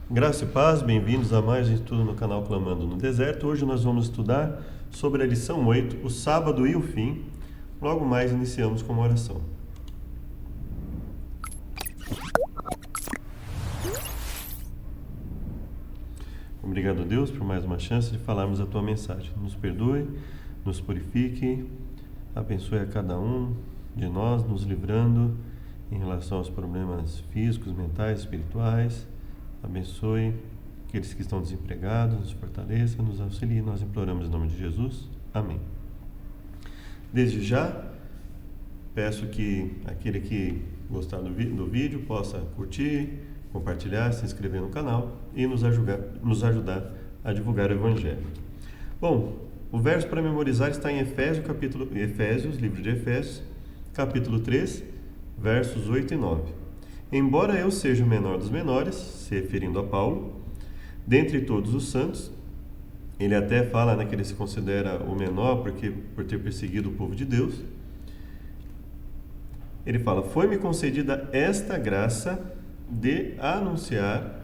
Graça e paz, bem-vindos a mais um estudo no canal Clamando no Deserto. Hoje nós vamos estudar sobre a lição 8, o sábado e o fim. Logo mais iniciamos com uma oração. Obrigado, Deus, por mais uma chance de falarmos a Tua mensagem. Nos perdoe, nos purifique, abençoe a cada um de nós, nos livrando em relação aos problemas físicos, mentais, espirituais. Abençoe aqueles que estão desempregados, nos fortaleça, nos auxilie. Nós imploramos em nome de Jesus. Amém. Desde já, peço que aquele que gostar do vídeo possa curtir, compartilhar, se inscrever no canal e nos ajudar a divulgar o Evangelho. Bom, o verso para memorizar está em Efésios, livro de Efésios, capítulo 3, versos 8 e 9. Embora eu seja o menor dos menores, se referindo a Paulo, dentre todos os santos, ele até fala, que ele se considera o menor por ter perseguido o povo de Deus. Ele fala: foi-me concedida esta graça de anunciar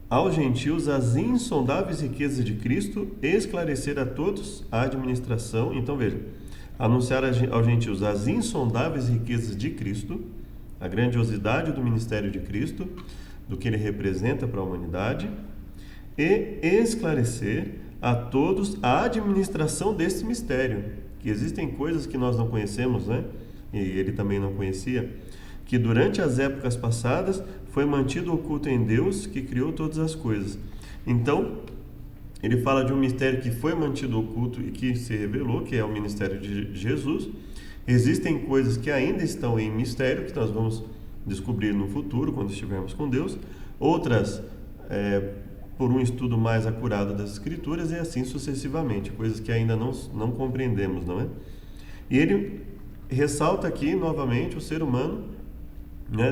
aos gentios as insondáveis riquezas de Cristo e esclarecer a todos a administração. Então veja, anunciar aos gentios as insondáveis riquezas de Cristo, a grandiosidade do ministério de Cristo, do que ele representa para a humanidade, e esclarecer a todos a administração desse mistério, que existem coisas que nós não conhecemos, e ele também não conhecia, que durante as épocas passadas foi mantido oculto em Deus, que criou todas as coisas. Então, ele fala de um mistério que foi mantido oculto e que se revelou, que é o ministério de Jesus. Existem coisas que ainda estão em mistério, que nós vamos descobrir no futuro, quando estivermos com Deus. Outras, por um estudo mais acurado das Escrituras, e assim sucessivamente, coisas que ainda não compreendemos, não é? E ele ressalta aqui, novamente, o ser humano,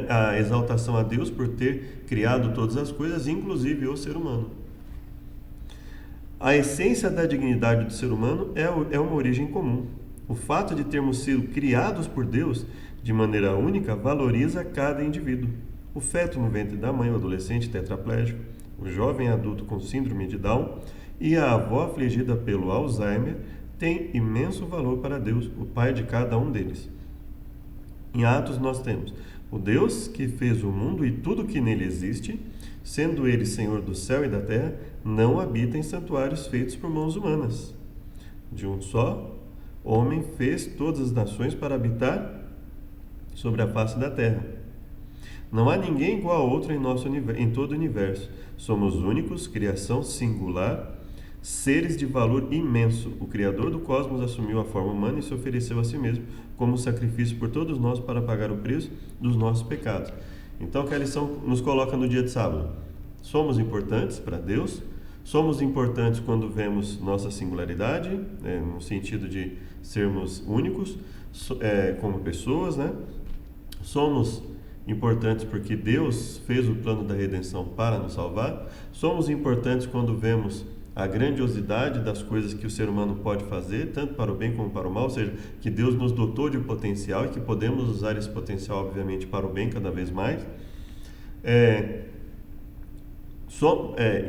a exaltação a Deus por ter criado todas as coisas, inclusive o ser humano. A essência da dignidade do ser humano é uma origem comum. O fato de termos sido criados por Deus de maneira única valoriza cada indivíduo. O feto no ventre da mãe, o adolescente tetraplégico, o jovem adulto com síndrome de Down e a avó afligida pelo Alzheimer têm imenso valor para Deus, o Pai de cada um deles. Em Atos nós temos o Deus que fez o mundo e tudo que nele existe, sendo ele Senhor do céu e da terra, não habita em santuários feitos por mãos humanas. De um só homem fez todas as nações para habitar sobre a face da terra. Não há ninguém igual a outro em todo o universo. Somos únicos, criação singular, seres de valor imenso. O Criador do cosmos assumiu a forma humana e se ofereceu a si mesmo como sacrifício por todos nós para pagar o preço dos nossos pecados. Então, que a lição nos coloca no dia de sábado. Somos importantes para Deus, somos importantes quando vemos nossa singularidade, no sentido de sermos únicos como pessoas, Somos importantes porque Deus fez o plano da redenção para nos salvar. Somos importantes quando vemos a grandiosidade das coisas que o ser humano pode fazer, tanto para o bem como para o mal, ou seja, que Deus nos dotou de potencial e que podemos usar esse potencial, obviamente, para o bem cada vez mais.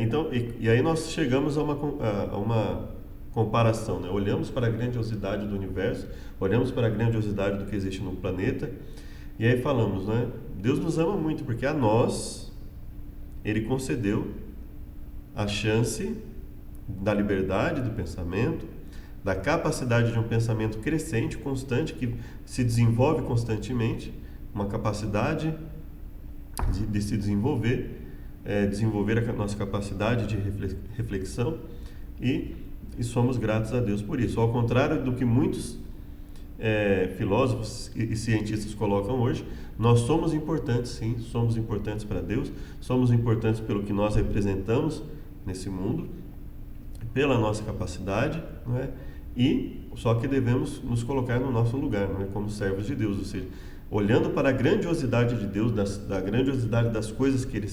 Então, e aí nós chegamos a uma comparação, Olhamos para a grandiosidade do universo, olhamos para a grandiosidade do que existe no planeta, e aí falamos, Deus nos ama muito, porque a nós, Ele concedeu a chance da liberdade do pensamento, da capacidade de um pensamento crescente, constante, que se desenvolve constantemente, uma capacidade de se desenvolver, desenvolver a nossa capacidade de reflexão, e somos gratos a Deus por isso. Ao contrário do que muitos filósofos e cientistas colocam hoje, nós somos importantes, sim, somos importantes para Deus, somos importantes pelo que nós representamos nesse mundo, pela nossa capacidade, e só que devemos nos colocar no nosso lugar, como servos de Deus, ou seja, olhando para a grandiosidade de Deus, da grandiosidade das coisas que ele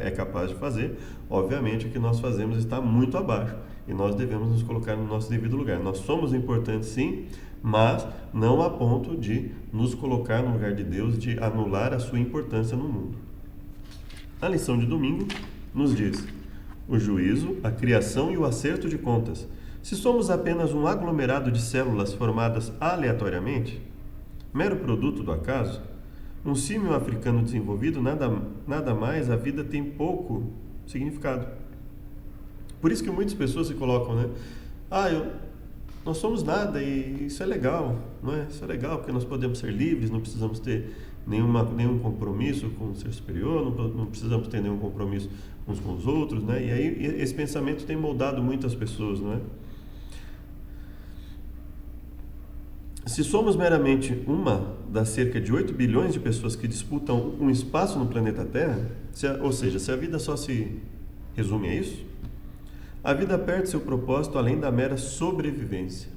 é capaz de fazer. Obviamente o que nós fazemos está muito abaixo e nós devemos nos colocar no nosso devido lugar. Nós somos importantes, sim, mas não a ponto de nos colocar no lugar de Deus, de anular a sua importância no mundo. A lição de domingo nos diz: o juízo, a criação e o acerto de contas. Se somos apenas um aglomerado de células formadas aleatoriamente, mero produto do acaso, um símio africano desenvolvido, nada mais, a vida tem pouco significado. Por isso que muitas pessoas se colocam, né? Nós somos nada e isso é legal, não é? Isso é legal porque nós podemos ser livres, não precisamos ter nenhum compromisso com o ser superior, não precisamos ter nenhum compromisso uns com os outros, né? E aí esse pensamento tem moldado muitas pessoas, não é? Se somos meramente uma das cerca de 8 bilhões de pessoas que disputam um espaço no planeta Terra, ou seja, se a vida só se resume a isso, a vida perde seu propósito além da mera sobrevivência.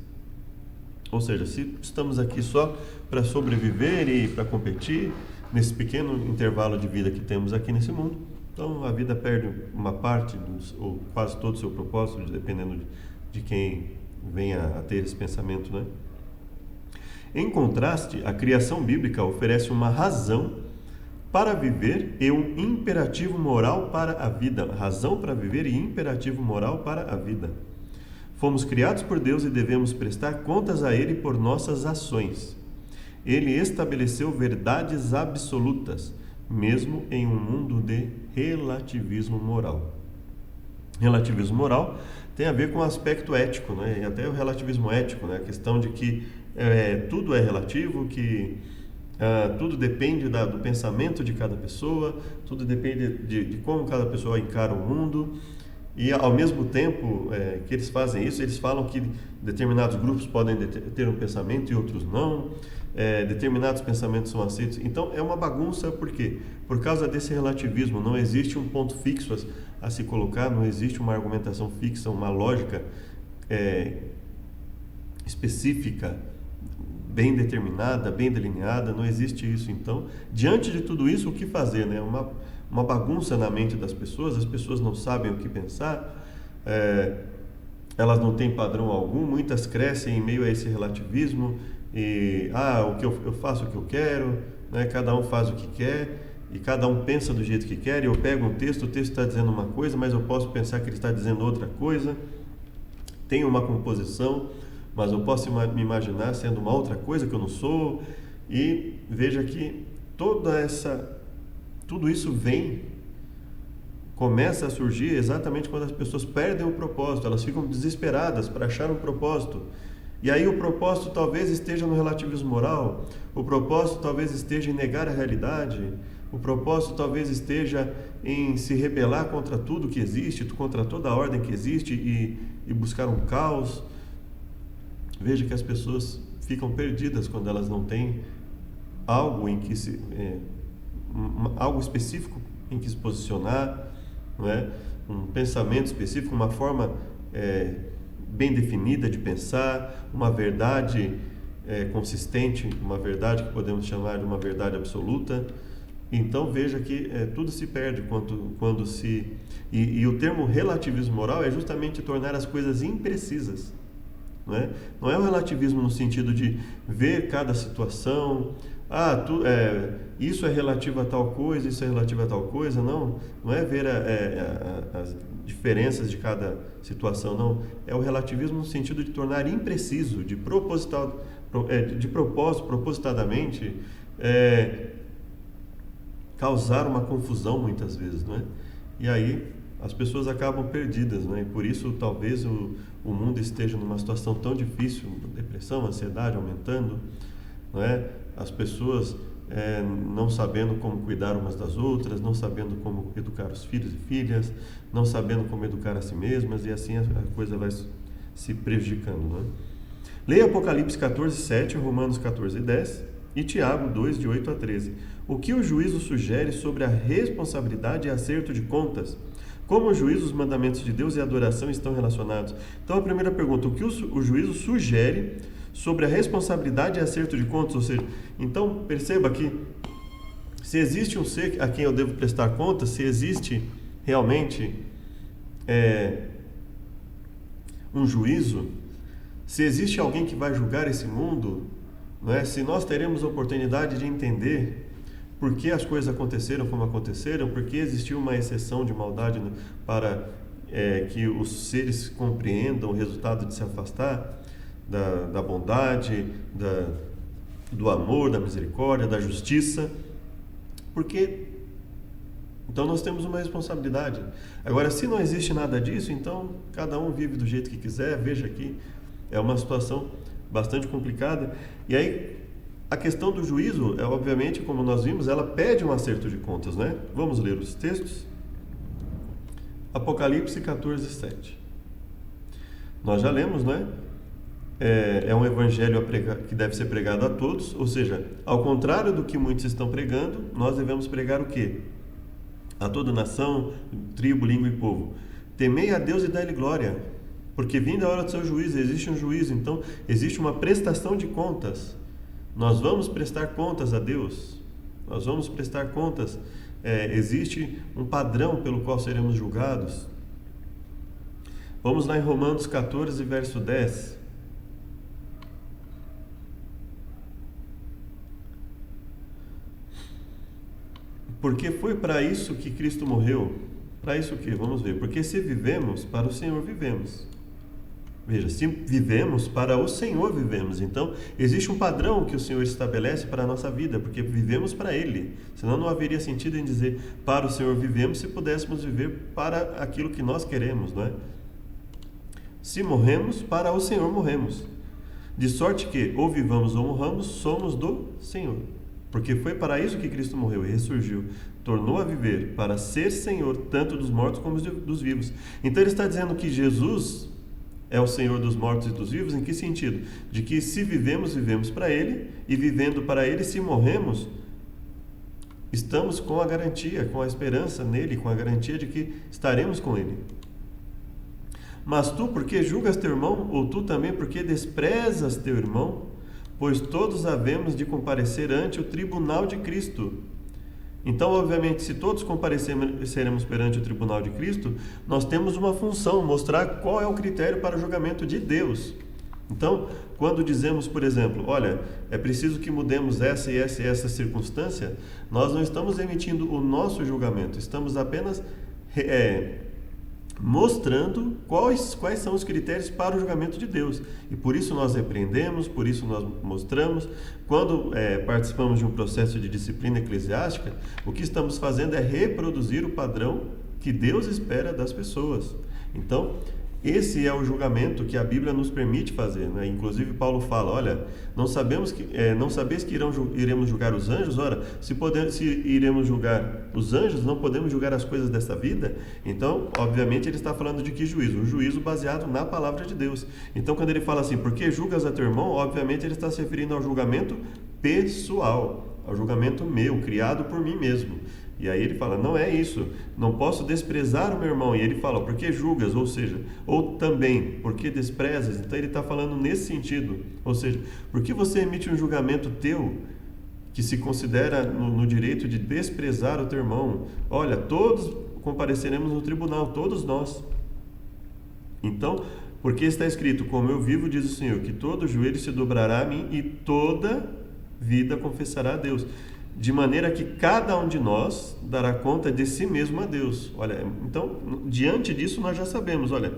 Ou seja, se estamos aqui só para sobreviver e para competir, nesse pequeno intervalo de vida que temos aqui nesse mundo, então a vida perde uma parte, ou quase todo o seu propósito, dependendo de quem venha a ter esse pensamento, né? Em contraste, a criação bíblica oferece uma razão para viver e um imperativo moral para a vida. Razão para viver e imperativo moral para a vida. Fomos criados por Deus e devemos prestar contas a Ele por nossas ações. Ele estabeleceu verdades absolutas, mesmo em um mundo de relativismo moral. Relativismo moral tem a ver com o aspecto ético, né? E até o relativismo ético, né? A questão de que tudo é relativo, que tudo depende do pensamento de cada pessoa, tudo depende de como cada pessoa encara o mundo. E ao mesmo tempo que eles fazem isso, eles falam que determinados grupos podem ter um pensamento e outros não, determinados pensamentos são aceitos. Então é uma bagunça, por quê? Por causa desse relativismo, não existe um ponto fixo a se colocar, não existe uma argumentação fixa, uma lógica específica, bem determinada, bem delineada, não existe isso. Então, diante de tudo isso, o que fazer, né? Uma bagunça na mente das pessoas, as pessoas não sabem o que pensar, elas não têm padrão algum, muitas crescem em meio a esse relativismo, e o que eu faço o que eu quero, né? Cada um faz o que quer, e cada um pensa do jeito que quer, e eu pego um texto, o texto está dizendo uma coisa, mas eu posso pensar que ele está dizendo outra coisa, tem uma composição, mas eu posso me imaginar sendo uma outra coisa que eu não sou. E veja que tudo isso começa a surgir exatamente quando as pessoas perdem o propósito, elas ficam desesperadas para achar um propósito. E aí o propósito talvez esteja no relativismo moral, o propósito talvez esteja em negar a realidade, o propósito talvez esteja em se rebelar contra tudo que existe, contra toda a ordem que existe e buscar um caos. Veja que as pessoas ficam perdidas quando elas não têm algo algo específico em que se posicionar, não é? Um pensamento específico, uma forma bem definida de pensar, uma verdade consistente, uma verdade que podemos chamar de uma verdade absoluta. Então veja que tudo se perde quando se... E o termo relativismo moral é justamente tornar as coisas imprecisas. Não é o relativismo no sentido de ver cada situação, isso é relativo a tal coisa, isso é relativo a tal coisa, não é ver as diferenças de cada situação, não. É o relativismo no sentido de tornar impreciso, de propósito, propositadamente, causar uma confusão muitas vezes, não é? E aí as pessoas acabam perdidas, né? E por isso talvez o mundo esteja numa situação tão difícil, depressão, ansiedade aumentando, não é? As pessoas não sabendo como cuidar umas das outras, não sabendo como educar os filhos e filhas, não sabendo como educar a si mesmas, e assim a coisa vai se prejudicando, não é? Leia Apocalipse 14:7, Romanos 14:10 e Tiago 2, de 8 a 13. O que o juízo sugere sobre a responsabilidade e acerto de contas? Como o juízo, os mandamentos de Deus e a adoração estão relacionados? Então, a primeira pergunta: o que o juízo sugere sobre a responsabilidade e acerto de contas? Ou seja, então perceba que se existe um ser a quem eu devo prestar contas, se existe realmente um juízo, Se existe alguém que vai julgar esse mundo, não é? Se nós teremos a oportunidade de entender por que as coisas aconteceram como aconteceram, por que existiu uma exceção de maldade para que os seres compreendam o resultado de se afastar da bondade, do amor, da misericórdia, da justiça, porque então nós temos uma responsabilidade. Agora, se não existe nada disso, então cada um vive do jeito que quiser. Veja aqui, é uma situação bastante complicada. E aí, a questão do juízo, obviamente, como nós vimos, ela pede um acerto de contas, né? Vamos ler os textos? Apocalipse 14, 7. Nós já lemos, né? É um evangelho que deve ser pregado a todos, ou seja, ao contrário do que muitos estão pregando, nós devemos pregar o quê? A toda nação, tribo, língua e povo. Temei a Deus e dai-lhe glória, porque vinda a hora do seu juízo, existe um juízo, então existe uma prestação de contas. Nós vamos prestar contas a Deus, nós vamos prestar contas, existe um padrão pelo qual seremos julgados. Vamos lá em Romanos 14, verso 10. Porque foi para isso que Cristo morreu. Para isso o quê? Vamos ver. Porque se vivemos, para o Senhor vivemos. Veja, se vivemos, para o Senhor vivemos. Então, existe um padrão que o Senhor estabelece para a nossa vida, porque vivemos para Ele. Senão não haveria sentido em dizer para o Senhor vivemos, se pudéssemos viver para aquilo que nós queremos, não é? Se morremos, para o Senhor morremos. De sorte que, ou vivamos ou morramos, somos do Senhor. Porque foi para isso que Cristo morreu e ressurgiu, tornou a viver para ser Senhor tanto dos mortos como dos vivos. Então ele está dizendo que Jesus é o Senhor dos mortos e dos vivos. Em que sentido? De que se vivemos, vivemos para Ele, e vivendo para Ele, se morremos, estamos com a garantia, com a esperança nele, com a garantia de que estaremos com Ele. Mas tu, porque julgas teu irmão, ou tu também, porque desprezas teu irmão? Pois todos havemos de comparecer ante o tribunal de Cristo. Então, obviamente, se todos compareceremos perante o tribunal de Cristo, nós temos uma função, mostrar qual é o critério para o julgamento de Deus. Então, quando dizemos, por exemplo, olha, é preciso que mudemos essa e essa e essa circunstância, nós não estamos emitindo o nosso julgamento, estamos apenas mostrando quais são os critérios para o julgamento de Deus. E por isso nós repreendemos, por isso nós mostramos. Quando participamos de um processo de disciplina eclesiástica, o que estamos fazendo é reproduzir o padrão que Deus espera das pessoas. Então, esse é o julgamento que a Bíblia nos permite fazer, né? Inclusive Paulo fala, olha, não sabeis que iremos julgar os anjos? Ora, se iremos julgar os anjos, não podemos julgar as coisas desta vida? Então, obviamente, ele está falando de que juízo? Um juízo baseado na palavra de Deus. Então, quando ele fala assim, por que julgas a teu irmão? Obviamente, ele está se referindo ao julgamento pessoal, ao julgamento meu, criado por mim mesmo. E aí ele fala, não é isso, não posso desprezar o meu irmão. E ele fala, por que julgas? Ou seja, ou também, por que desprezas? Então ele está falando nesse sentido. Ou seja, por que você emite um julgamento teu que se considera no direito de desprezar o teu irmão? Olha, todos compareceremos no tribunal, todos nós. Então, porque está escrito, como eu vivo, diz o Senhor, que todo joelho se dobrará a mim e toda vida confessará a Deus. De maneira que cada um de nós dará conta de si mesmo a Deus. Olha, então, diante disso nós já sabemos, olha,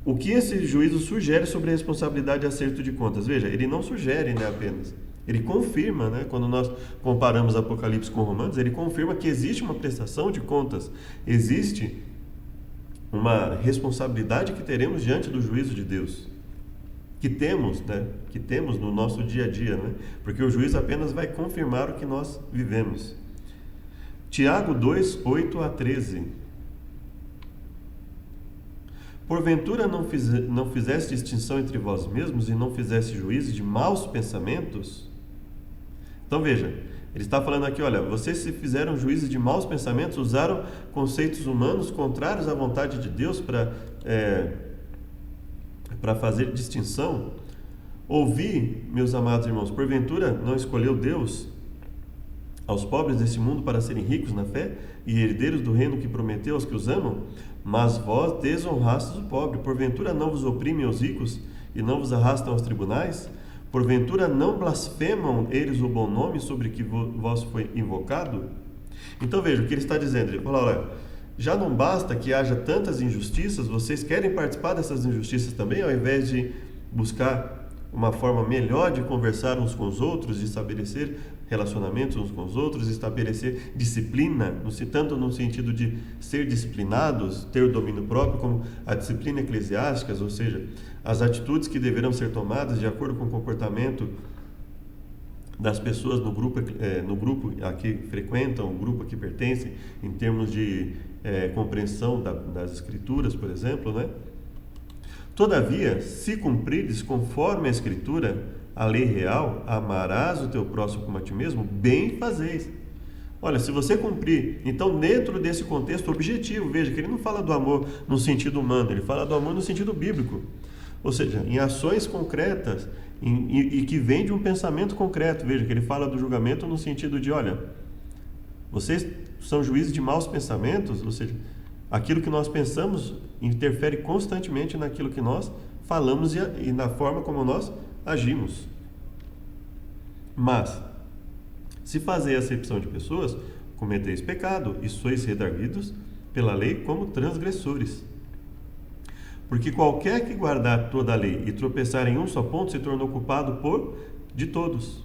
o que esse juízo sugere sobre a responsabilidade e acerto de contas. Veja, ele não sugere, né, apenas, ele confirma, né, quando nós comparamos Apocalipse com Romanos, ele confirma que existe uma prestação de contas, existe uma responsabilidade que teremos diante do juízo de Deus. Que temos no nosso dia a dia, né? Porque o juiz apenas vai confirmar o que nós vivemos. Tiago 2, 8 a 13. Porventura não fizeste distinção entre vós mesmos e não fizeste juízo de maus pensamentos? Então veja, ele está falando aqui, olha, vocês se fizeram juízes de maus pensamentos, usaram conceitos humanos contrários à vontade de Deus para fazer distinção. Ouvi, meus amados irmãos, porventura não escolheu Deus aos pobres deste mundo para serem ricos na fé e herdeiros do reino que prometeu aos que os amam? Mas vós desonrastes o pobre. Porventura não vos oprimem os ricos e não vos arrastam aos tribunais? Porventura não blasfemam eles o bom nome sobre que vos foi invocado? Então veja o que ele está dizendo. Ele fala, olha, já não basta que haja tantas injustiças, vocês querem participar dessas injustiças também, ao invés de buscar uma forma melhor de conversar uns com os outros, de estabelecer relacionamentos uns com os outros, estabelecer disciplina, tanto no sentido de ser disciplinados, ter o domínio próprio, como a disciplina eclesiástica, ou seja, as atitudes que deverão ser tomadas de acordo com o comportamento das pessoas no grupo a que frequentam, o grupo a que pertencem, em termos de compreensão das escrituras, por exemplo, né? Todavia, se cumprires conforme a escritura, a lei real, amarás o teu próximo como a ti mesmo, bem fazeis. Olha, se você cumprir, então dentro desse contexto objetivo, veja que ele não fala do amor no sentido humano, ele fala do amor no sentido bíblico. Ou seja, em ações concretas e que vem de um pensamento concreto. Veja que ele fala do julgamento no sentido de, olha, vocês são juízes de maus pensamentos, ou seja, aquilo que nós pensamos interfere constantemente naquilo que nós falamos e na forma como nós agimos. Mas, se fazer acepção de pessoas, cometeis pecado e sois redarguidos pela lei como transgressores. Porque qualquer que guardar toda a lei e tropeçar em um só ponto se tornou culpado de todos.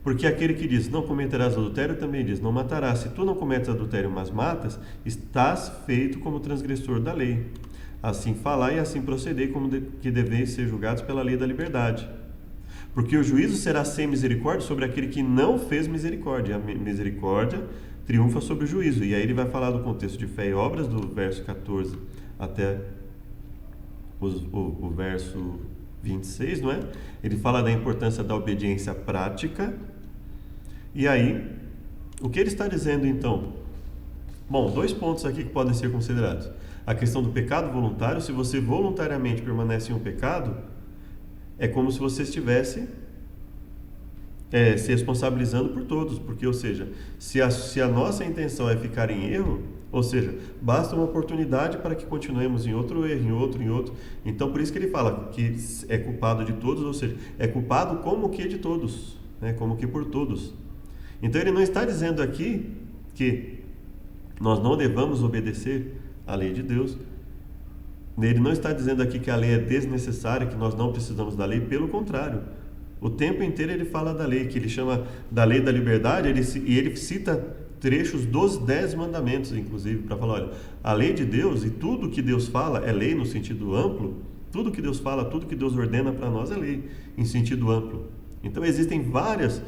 Porque aquele que diz, não cometerás adultério, também diz, não matarás. Se tu não cometes adultério, mas matas, estás feito como transgressor da lei. Assim falai e assim procedei, como que deveis ser julgados pela lei da liberdade. Porque o juízo será sem misericórdia sobre aquele que não fez misericórdia. A misericórdia triunfa sobre o juízo. E aí ele vai falar do contexto de fé e obras, do verso 14 até o verso 26, não é? Ele fala da importância da obediência prática. E aí, o que ele está dizendo então? Bom, 2 pontos aqui que podem ser considerados. A questão do pecado voluntário. Se você voluntariamente permanece em um pecado, é como se você estivesse se responsabilizando por todos, porque, ou seja, se a nossa intenção é ficar em erro, ou seja, basta uma oportunidade para que continuemos em outro erro, em outro. Então, por isso que ele fala que é culpado de todos, ou seja, é culpado como que de todos, né? Como que por todos. Então, ele não está dizendo aqui que nós não devamos obedecer à lei de Deus. Ele não está dizendo aqui que a lei é desnecessária, que nós não precisamos da lei, pelo contrário. O tempo inteiro ele fala da lei, que ele chama da lei da liberdade, e ele cita trechos dos 10 mandamentos, inclusive, para falar, olha, a lei de Deus e tudo que Deus fala é lei no sentido amplo, tudo que Deus fala, tudo que Deus ordena para nós é lei, em sentido amplo. Então existem vários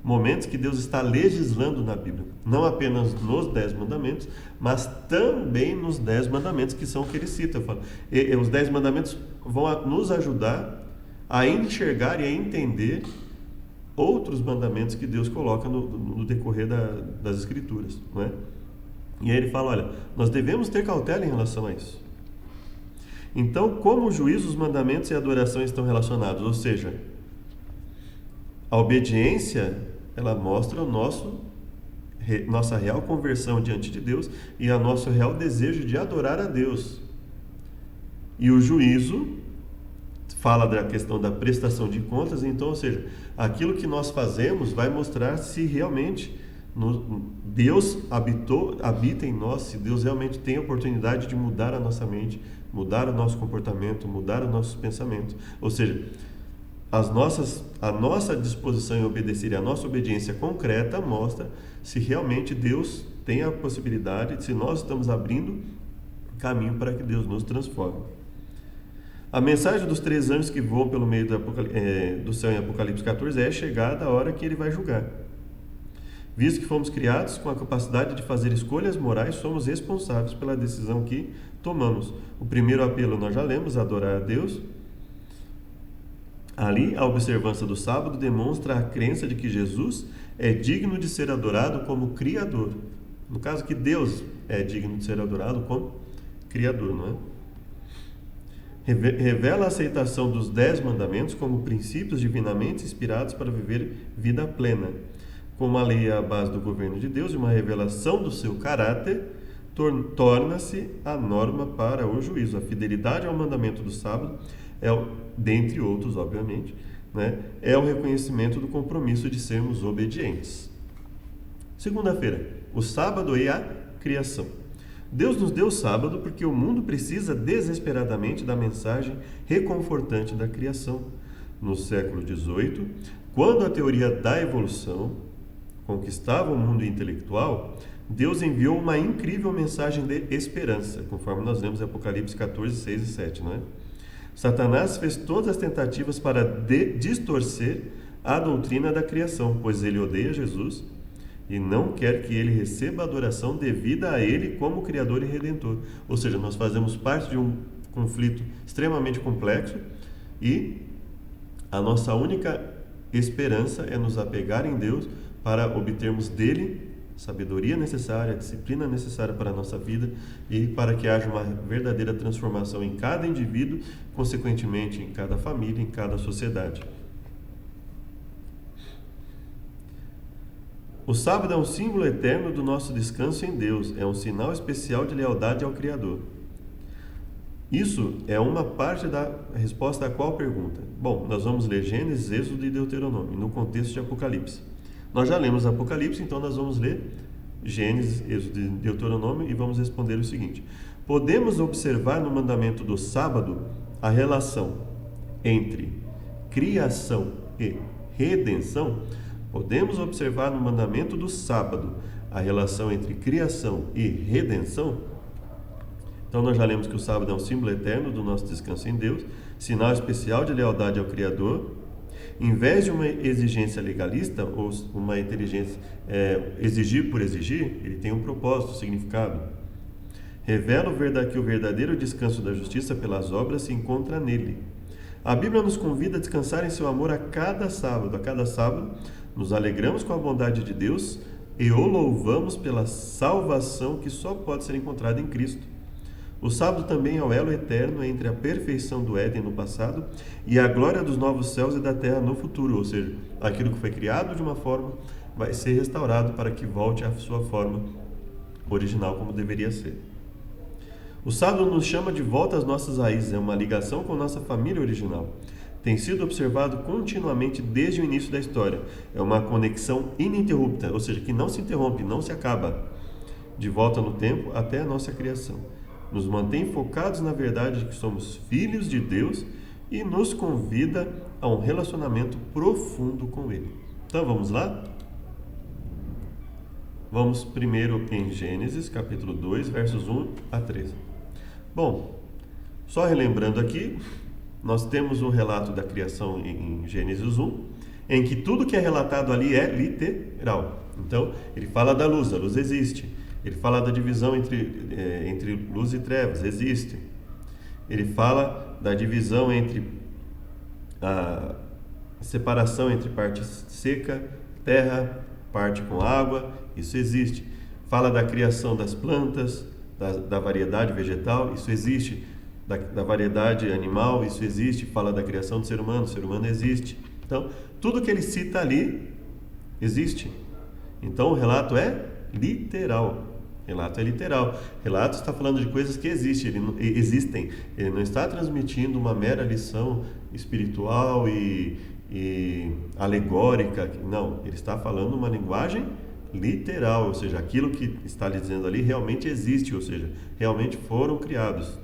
momentos que Deus está legislando na Bíblia, não apenas nos 10 mandamentos, mas também nos 10 mandamentos, que são o que ele cita. Os 10 mandamentos vão nos ajudar a enxergar e a entender outros mandamentos que Deus coloca no decorrer das Escrituras, não é? E aí ele fala, olha, nós devemos ter cautela em relação a isso. Então, como o juízo, os mandamentos e a adoração estão relacionados? Ou seja, a obediência, ela mostra nossa real conversão diante de Deus e o nosso real desejo de adorar a Deus. E o juízo fala da questão da prestação de contas. Então, ou seja, aquilo que nós fazemos vai mostrar se realmente Deus habita em nós, se Deus realmente tem a oportunidade de mudar a nossa mente, mudar o nosso comportamento, mudar os nossos pensamentos. Ou seja, a nossa disposição em obedecer e a nossa obediência concreta mostra se realmente Deus tem a possibilidade, se nós estamos abrindo caminho para que Deus nos transforme. A mensagem dos 3 anjos que voam pelo meio do céu em Apocalipse 14 é chegada a hora que ele vai julgar. Visto que fomos criados com a capacidade de fazer escolhas morais, somos responsáveis pela decisão que tomamos. O primeiro apelo nós já lemos, adorar a Deus. Ali, a observância do sábado demonstra a crença de que Jesus é digno de ser adorado como Criador. No caso, que Deus é digno de ser adorado como Criador, não é? Revela a aceitação dos 10 mandamentos como princípios divinamente inspirados para viver vida plena. Como a lei é a base do governo de Deus e uma revelação do seu caráter, torna-se a norma para o juízo. A fidelidade ao mandamento do sábado dentre outros, obviamente, né, é o reconhecimento do compromisso de sermos obedientes. Segunda-feira, o sábado e a criação. Deus nos deu o sábado porque o mundo precisa desesperadamente da mensagem reconfortante da criação. No século XVIII, quando a teoria da evolução conquistava o mundo intelectual, Deus enviou uma incrível mensagem de esperança, conforme nós lemos em Apocalipse 14, 6 e 7, não é? Satanás fez todas as tentativas para distorcer a doutrina da criação, pois ele odeia Jesus e não quer que ele receba a adoração devida a ele como Criador e Redentor. Ou seja, nós fazemos parte de um conflito extremamente complexo e a nossa única esperança é nos apegar em Deus para obtermos dele a sabedoria necessária, a disciplina necessária para a nossa vida e para que haja uma verdadeira transformação em cada indivíduo, consequentemente em cada família, em cada sociedade. O sábado é um símbolo eterno do nosso descanso em Deus, é um sinal especial de lealdade ao Criador. Isso é uma parte da resposta a qual pergunta? Bom, nós vamos ler Gênesis, Êxodo e Deuteronômio, no contexto de Apocalipse. Nós já lemos Apocalipse, então nós vamos ler Gênesis, Êxodo e Deuteronômio e vamos responder o seguinte: podemos observar no mandamento do sábado a relação entre criação e redenção? Podemos observar no mandamento do sábado a relação entre criação e redenção? Então nós já lemos que o sábado é um símbolo eterno do nosso descanso em Deus, sinal especial de lealdade ao Criador. Em vez de uma exigência legalista ou uma inteligência exigir por exigir, ele tem um propósito, um significado. Revela que o verdadeiro descanso da justiça pelas obras se encontra nele. A Bíblia nos convida a descansar em seu amor a cada sábado. A cada sábado nos alegramos com a bondade de Deus e o louvamos pela salvação que só pode ser encontrada em Cristo. O sábado também é o elo eterno entre a perfeição do Éden no passado e a glória dos novos céus e da terra no futuro, ou seja, aquilo que foi criado de uma forma vai ser restaurado para que volte à sua forma original como deveria ser. O sábado nos chama de volta às nossas raízes, é uma ligação com nossa família original. Tem sido observado continuamente desde o início da história. É uma conexão ininterrupta, ou seja, que não se interrompe, não se acaba, de volta no tempo até a nossa criação. Nos mantém focados na verdade de que somos filhos de Deus e nos convida a um relacionamento profundo com Ele. Então vamos lá? Vamos primeiro em Gênesis, capítulo 2, versos 1 a 13. Bom, só relembrando aqui, nós temos um relato da criação em Gênesis 1, em que tudo que é relatado ali é literal. Então, ele fala da luz, a luz existe. Ele fala da divisão entre luz e trevas, existe. Ele fala da divisão entre a separação entre parte seca, terra, parte com água, isso existe. Fala da criação das plantas, da variedade vegetal, isso existe. Da variedade animal, isso existe. Fala da criação do ser humano existe. Então, tudo que ele cita ali existe. Então, o relato é literal. Relato é literal. Relato está falando de coisas que existem. Ele não está transmitindo uma mera lição espiritual e alegórica. Não, ele está falando uma linguagem literal, ou seja, aquilo que está lhe dizendo ali realmente existe, ou seja, realmente foram criados.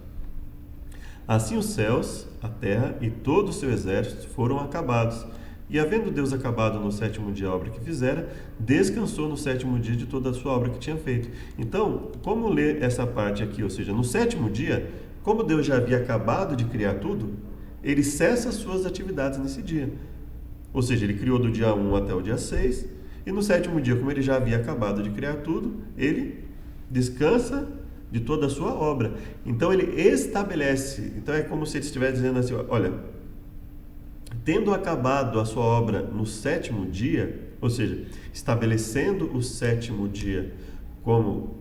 Assim os céus, a terra e todo o seu exército foram acabados. E havendo Deus acabado no sétimo dia a obra que fizera, descansou no sétimo dia de toda a sua obra que tinha feito. Então, como ler essa parte aqui? Ou seja, no sétimo dia, como Deus já havia acabado de criar tudo, ele cessa as suas atividades nesse dia. Ou seja, ele criou do dia 1 até o dia 6, e no sétimo dia, como ele já havia acabado de criar tudo, ele descansa de toda a sua obra. Então ele estabelece, então é como se ele estivesse dizendo assim, olha, tendo acabado a sua obra no sétimo dia, ou seja, estabelecendo o sétimo dia como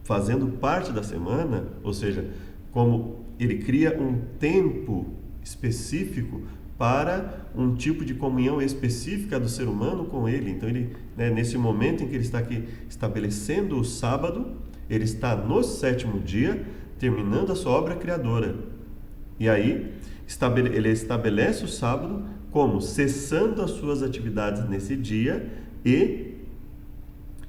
fazendo parte da semana, ou seja, como ele cria um tempo específico para um tipo de comunhão específica do ser humano com ele. Então ele, nesse momento em que ele está aqui estabelecendo o sábado, ele está no sétimo dia terminando a sua obra criadora. E aí Ele estabelece o sábado como cessando as suas atividades nesse dia e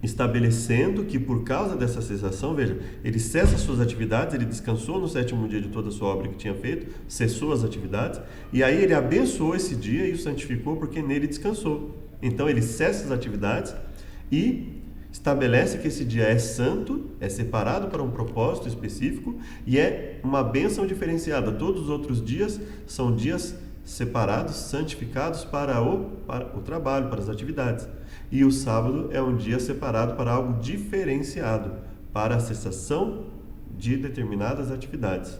estabelecendo que por causa dessa cessação, veja, ele cessa as suas atividades, ele descansou no sétimo dia de toda a sua obra que tinha feito, cessou as atividades, e aí ele abençoou esse dia e o santificou porque nele descansou. Então ele cessa as atividades e estabelece que esse dia é santo, é separado para um propósito específico e é uma bênção diferenciada. Todos os outros dias são dias separados, santificados para o trabalho, para as atividades. E o sábado é um dia separado para algo diferenciado, para a cessação de determinadas atividades.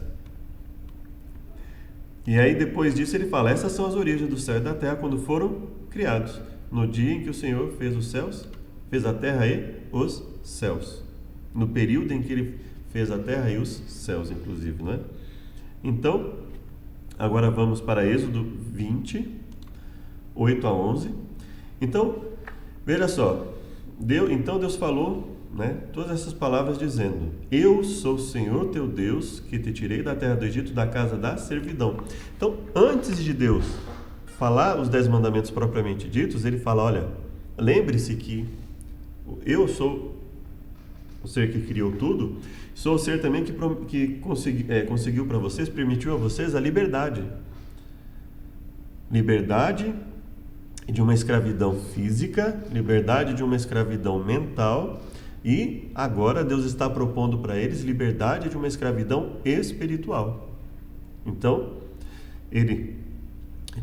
E aí depois disso ele fala, essas são as origens do céu e da terra quando foram criados, no dia em que o Senhor fez os céus, fez a terra e os céus. No período em que ele fez a terra e os céus, inclusive, não é? Então, agora vamos para Êxodo 20, 8 a 11. Então, veja só, Deus falou, né, todas essas palavras dizendo, eu sou o Senhor teu Deus, que te tirei da terra do Egito, da casa da servidão. Então, antes de Deus falar os 10 mandamentos propriamente ditos, ele fala, olha, lembre-se que eu sou o ser que criou tudo, sou o ser também que conseguiu para vocês, permitiu a vocês a liberdade. Liberdade de uma escravidão física, liberdade de uma escravidão mental, e agora Deus está propondo para eles liberdade de uma escravidão espiritual. Então, ele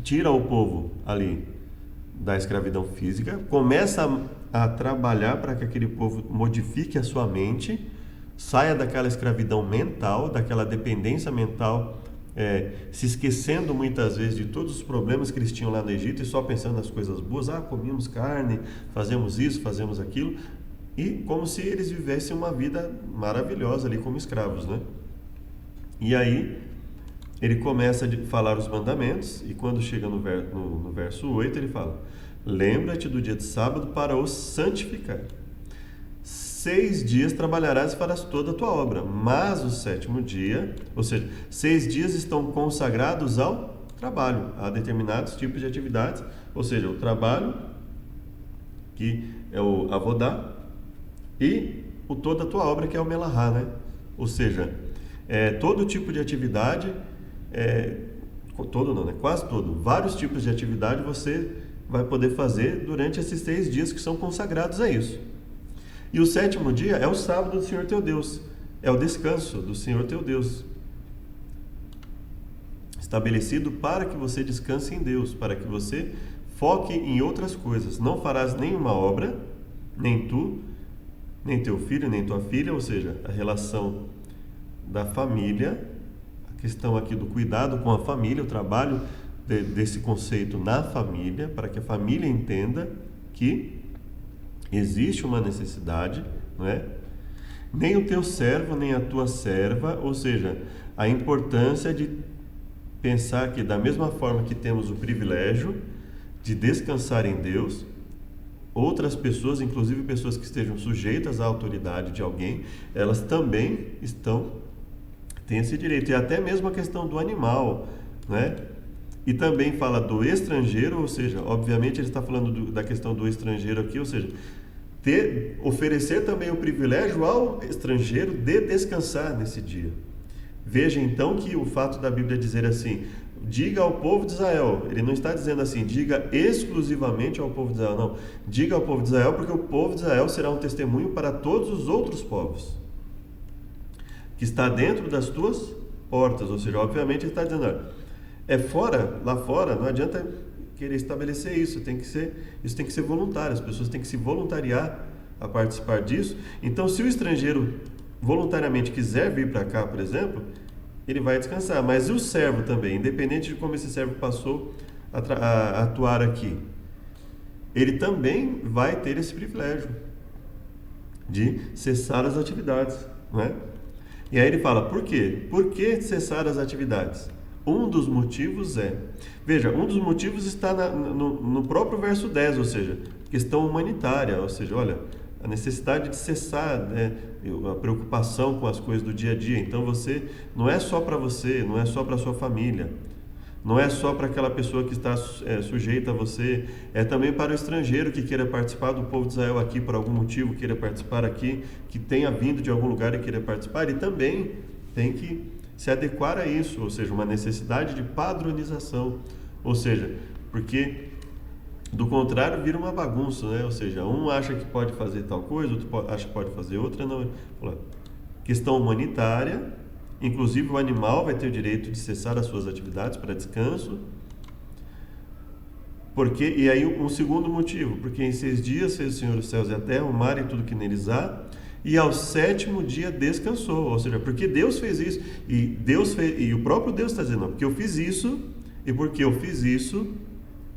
tira o povo ali da escravidão física, começa a trabalhar para que aquele povo modifique a sua mente, saia daquela escravidão mental, daquela dependência mental, se esquecendo muitas vezes de todos os problemas que eles tinham lá no Egito e só pensando nas coisas boas, comíamos carne, fazemos isso, fazemos aquilo, e como se eles vivessem uma vida maravilhosa ali como escravos, né? E aí ele começa a falar os mandamentos, e quando chega no verso 8 ele fala, lembra-te do dia de sábado para o santificar. 6 dias trabalharás e farás toda a tua obra, mas o sétimo dia, ou seja, 6 dias estão consagrados ao trabalho, a determinados tipos de atividades, ou seja, o trabalho, que é o avodá, e o toda a tua obra, que é o melahá, né? Ou seja, todo tipo de atividade, todo não, né? Quase todo, vários tipos de atividade você vai poder fazer durante esses 6 dias que são consagrados a isso. E o sétimo dia é o sábado do Senhor teu Deus, é o descanso do Senhor teu Deus, estabelecido para que você descanse em Deus, para que você foque em outras coisas. Não farás nenhuma obra, nem tu, nem teu filho, nem tua filha, ou seja, a relação da família, a questão aqui do cuidado com a família, o trabalho desse conceito na família, para que a família entenda que existe uma necessidade, não é? Nem o teu servo, nem a tua serva, ou seja, a importância de pensar que da mesma forma que temos o privilégio de descansar em Deus, outras pessoas, inclusive pessoas que estejam sujeitas à autoridade de alguém, elas também têm esse direito. E até mesmo a questão do animal, né? E também fala do estrangeiro, ou seja, obviamente ele está falando da questão do estrangeiro aqui, ou seja, oferecer também o privilégio ao estrangeiro de descansar nesse dia. Veja então que o fato da Bíblia dizer assim, diga ao povo de Israel, ele não está dizendo assim, diga exclusivamente ao povo de Israel, não, diga ao povo de Israel, porque o povo de Israel será um testemunho para todos os outros povos, que está dentro das tuas portas, ou seja, obviamente ele está dizendo, lá fora, não adianta querer estabelecer isso, isso tem que ser voluntário, as pessoas têm que se voluntariar a participar disso. Então, se o estrangeiro voluntariamente quiser vir para cá, por exemplo, ele vai descansar, mas e o servo também, independente de como esse servo passou a atuar aqui, ele também vai ter esse privilégio de cessar as atividades, não é? E aí ele fala, por quê? Por que cessar as atividades? Um dos motivos veja, um dos motivos está no próprio verso 10, ou seja, questão humanitária, ou seja, olha, a necessidade de cessar, né, a preocupação com as coisas do dia a dia. Então não é só para você, não é só para a sua família, Não é só para aquela pessoa que está sujeita a você, é também para o estrangeiro que queira participar do povo de Israel aqui por algum motivo, queira participar aqui, que tenha vindo de algum lugar e queira participar, ele também tem que se adequar a isso, ou seja, uma necessidade de padronização, ou seja, porque do contrário vira uma bagunça, né? Ou seja, um acha que pode fazer tal coisa, outro acha que pode fazer outra, não. Questão humanitária, inclusive o animal vai ter o direito de cessar as suas atividades para descanso. E aí um segundo motivo, porque em 6 dias fez o Senhor os céus e a terra, o mar e tudo que neles há, e ao 7º dia descansou, ou seja, porque Deus fez isso, e o próprio Deus está dizendo, não, porque eu fiz isso, e porque eu fiz isso,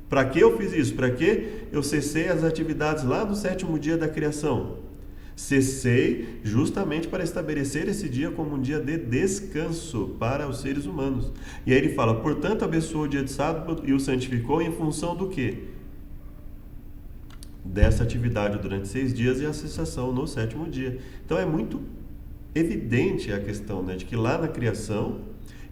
para que eu fiz isso? Para que eu cessei as atividades lá no 7º dia da criação? Cessei justamente para estabelecer esse dia como um dia de descanso para os seres humanos. E aí ele fala, portanto abençoou o dia de sábado e o santificou em função do quê? Dessa atividade durante 6 dias e a cessação no 7º dia. Então é muito evidente a questão, né, de que lá na criação,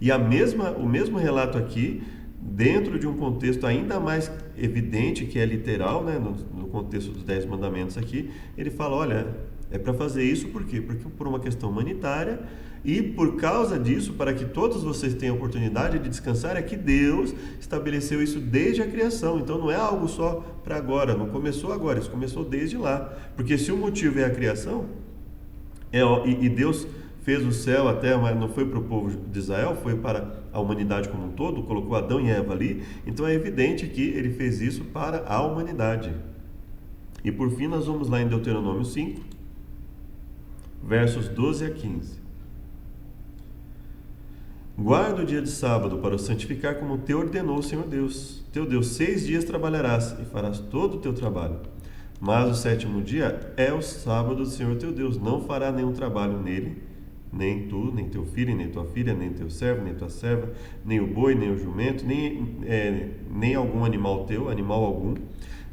e o mesmo relato aqui, dentro de um contexto ainda mais evidente, que é literal, né, no contexto dos 10 mandamentos aqui, ele fala, olha, é para fazer isso por quê? Porque por uma questão humanitária e por causa disso, para que todos vocês tenham oportunidade de descansar, é que Deus estabeleceu isso desde a criação. Então não é algo só para agora, não começou agora, isso começou desde lá. Porque se o motivo é a criação, e Deus fez o céu, a terra, mas não foi para o povo de Israel, foi para a humanidade como um todo, colocou Adão e Eva ali, então é evidente que ele fez isso para a humanidade. E por fim nós vamos lá em Deuteronômio 5, versos 12 a 15. Guarda o dia de sábado para o santificar como te ordenou o Senhor Deus. Teu Deus, 6 dias trabalharás e farás todo o teu trabalho. Mas o 7º dia é o sábado do Senhor teu Deus. Não fará nenhum trabalho nele, nem tu, nem teu filho, nem tua filha, nem teu servo, nem tua serva, nem o boi, nem o jumento, nem algum animal teu, animal algum,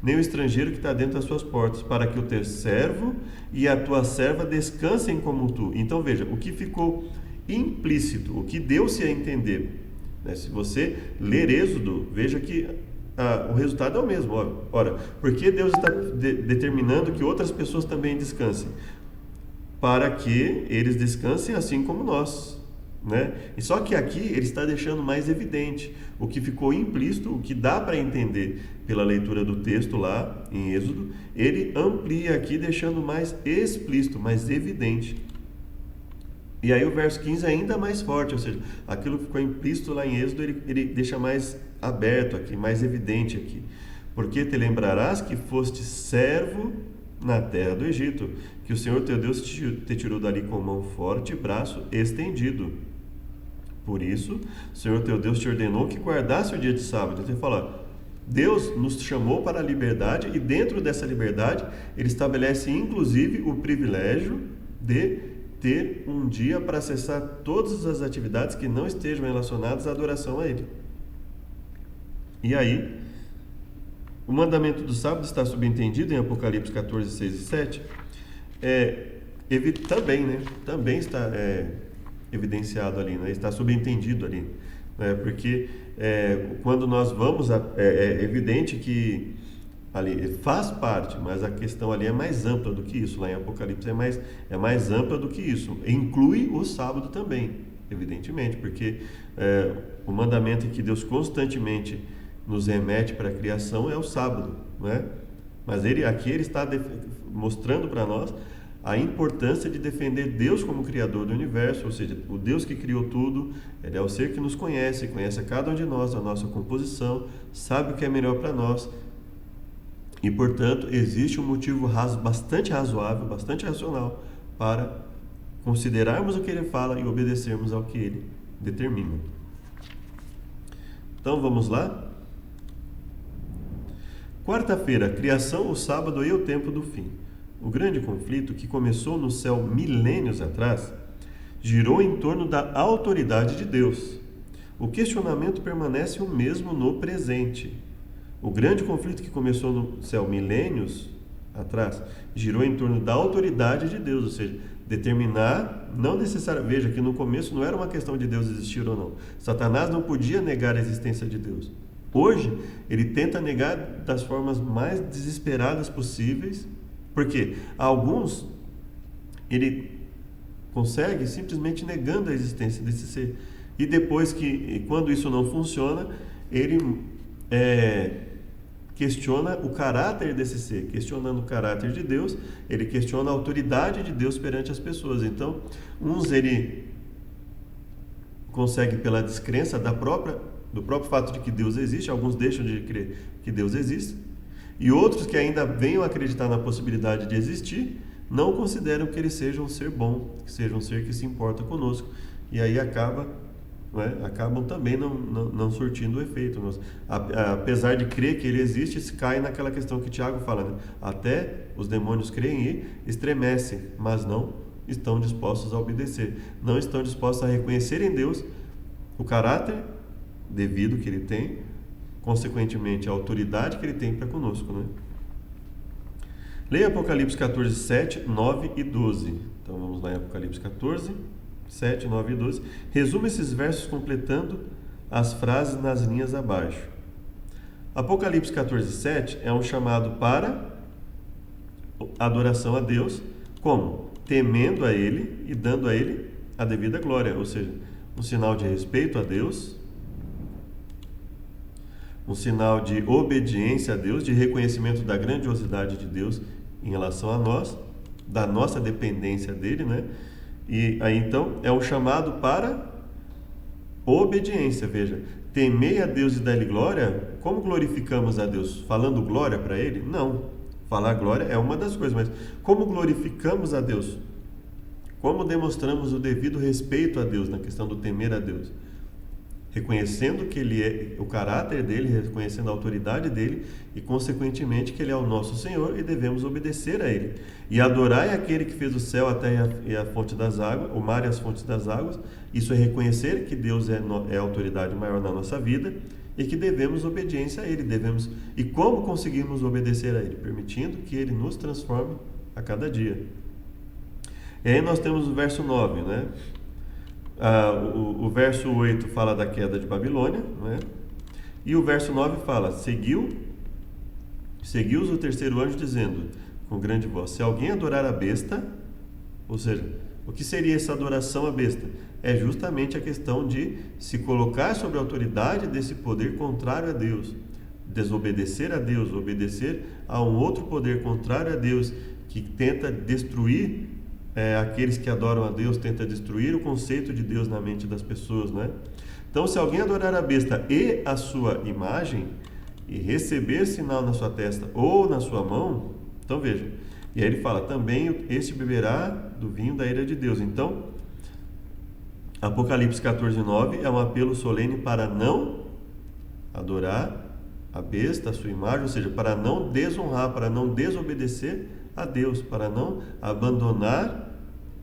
nem o estrangeiro que está dentro das suas portas, para que o teu servo e a tua serva descansem como tu. Então veja, o que ficou implícito, o que deu-se a entender, né? Se você ler Êxodo, veja que o resultado é o mesmo. Ora, porque Deus está determinando que outras pessoas também descansem? Para que eles descansem assim como nós, né? E só que aqui ele está deixando mais evidente o que ficou implícito, o que dá para entender pela leitura do texto lá em Êxodo, ele amplia aqui deixando mais explícito, mais evidente. E aí o verso 15 é ainda mais forte, ou seja, aquilo que ficou implícito lá em Êxodo, ele deixa mais aberto aqui, mais evidente aqui. Porque te lembrarás que foste servo na terra do Egito, que o Senhor teu Deus te tirou dali com mão forte e braço estendido. Por isso, o Senhor teu Deus te ordenou que guardasse o dia de sábado. Então ele fala, Deus nos chamou para a liberdade e dentro dessa liberdade ele estabelece inclusive o privilégio de ter um dia para cessar todas as atividades que não estejam relacionadas à adoração a Ele. E aí, o mandamento do sábado está subentendido em Apocalipse 14, 6 e 7. Também, né? Também está evidenciado ali, né? Está subentendido ali, né? Porque quando nós vamos, é evidente que ali faz parte, mas a questão ali é mais ampla do que isso. Lá em Apocalipse é mais ampla do que isso. Inclui o sábado também, evidentemente, porque o mandamento que Deus constantemente nos remete para a criação é o sábado, né? Mas aqui ele está mostrando para nós a importância de defender Deus como Criador do universo, ou seja, o Deus que criou tudo, Ele é o ser que nos conhece a cada um de nós, a nossa composição, sabe o que é melhor para nós, e portanto existe um motivo bastante razoável, bastante racional para considerarmos o que Ele fala e obedecermos ao que Ele determina. Então vamos lá? Quarta-feira, criação, o sábado e o tempo do fim. O grande conflito, que começou no céu milênios atrás, girou em torno da autoridade de Deus. O questionamento permanece o mesmo no presente. O grande conflito que começou no céu milênios atrás girou em torno da autoridade de Deus, ou seja, determinar, não necessariamente, veja que no começo não era uma questão de Deus existir ou não. Satanás não podia negar a existência de Deus. Hoje, ele tenta negar das formas mais desesperadas possíveis, porque alguns, ele consegue simplesmente negando a existência desse ser. E depois quando isso não funciona, ele questiona o caráter desse ser. Questionando o caráter de Deus, ele questiona a autoridade de Deus perante as pessoas. Então, uns ele consegue pela descrença do próprio fato de que Deus existe, alguns deixam de crer que Deus existe, e outros que ainda venham a acreditar na possibilidade de existir, não consideram que ele seja um ser bom, que seja um ser que se importa conosco, e aí acabam também não surtindo o efeito. Apesar de crer que ele existe, se cai naquela questão que Tiago fala, né? Até os demônios creem e estremecem, mas não estão dispostos a obedecer, não estão dispostos a reconhecer em Deus o caráter devido que ele tem, consequentemente a autoridade que ele tem para conosco, né? Leia Apocalipse 14, 7, 9 e 12. Então vamos lá em Apocalipse 14, 7, 9 e 12. Resume esses versos completando as frases nas linhas abaixo. Apocalipse 14, 7 é um chamado para adoração a Deus, como? Temendo a Ele e dando a Ele a devida glória, ou seja, um sinal de respeito a Deus, um sinal de obediência a Deus, de reconhecimento da grandiosidade de Deus em relação a nós, da nossa dependência dele, né? E aí então é um chamado para obediência. Veja, temei a Deus e dar-lhe glória. Como glorificamos a Deus? Falando glória para ele? Não. Falar glória é uma das coisas, mas como glorificamos a Deus? Como demonstramos o devido respeito a Deus na questão do temer a Deus? Reconhecendo que ele é o caráter dele, reconhecendo a autoridade dele e, consequentemente, que ele é o nosso Senhor e devemos obedecer a ele. E adorar é aquele que fez o céu, a terra e a fonte das águas, o mar e as fontes das águas. Isso é reconhecer que Deus é a autoridade maior na nossa vida e que devemos obediência a ele. E como conseguimos obedecer a ele? Permitindo que ele nos transforme a cada dia. E aí nós temos o verso 9, né? O verso 8 fala da queda de Babilônia, né? E o verso 9 fala: seguiu-os o terceiro anjo dizendo com grande voz: se alguém adorar a besta, ou seja, o que seria essa adoração à besta? É justamente a questão de se colocar sob a autoridade desse poder contrário a Deus, desobedecer a Deus, obedecer a um outro poder contrário a Deus, que tenta destruir aqueles que adoram a Deus, tenta destruir o conceito de Deus na mente das pessoas, né? Então, se alguém adorar a besta e a sua imagem e receber sinal na sua testa ou na sua mão, então veja, e aí ele fala, também este beberá do vinho da ira de Deus. Então, Apocalipse 14, 9 é um apelo solene para não adorar a besta, a sua imagem, ou seja, para não desonrar, para não desobedecer a Deus, para não abandonar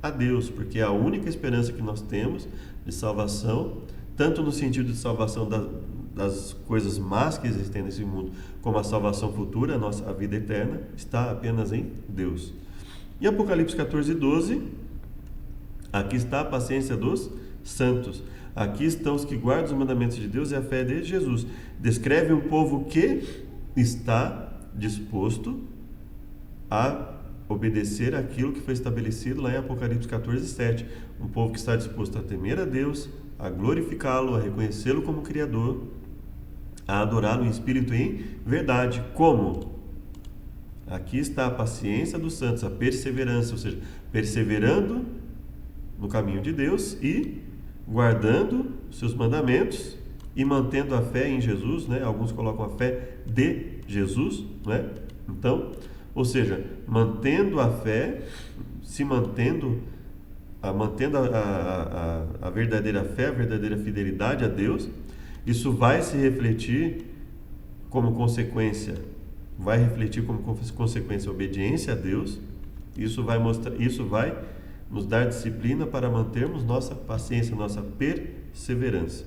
a Deus, porque é a única esperança que nós temos de salvação, tanto no sentido de salvação das coisas más que existem nesse mundo, como a salvação futura, a vida eterna, está apenas em Deus. E Apocalipse 14, 12, aqui está a paciência dos santos. Aqui estão os que guardam os mandamentos de Deus e a fé de Jesus. Descreve um povo que está disposto a obedecer aquilo que foi estabelecido lá em Apocalipse 14, 7. Um povo que está disposto a temer a Deus, a glorificá-lo, a reconhecê-lo como Criador, a adorá-lo em espírito e em verdade. Como? Aqui está a paciência dos santos, a perseverança, ou seja, perseverando no caminho de Deus e guardando seus mandamentos e mantendo a fé em Jesus, né? Alguns colocam a fé de Jesus, né? Então, ou seja, mantendo a fé, mantendo a verdadeira fé, a verdadeira fidelidade a Deus. Isso vai se refletir como consequência, a obediência a Deus. Isso vai nos dar disciplina para mantermos nossa paciência, nossa perseverança.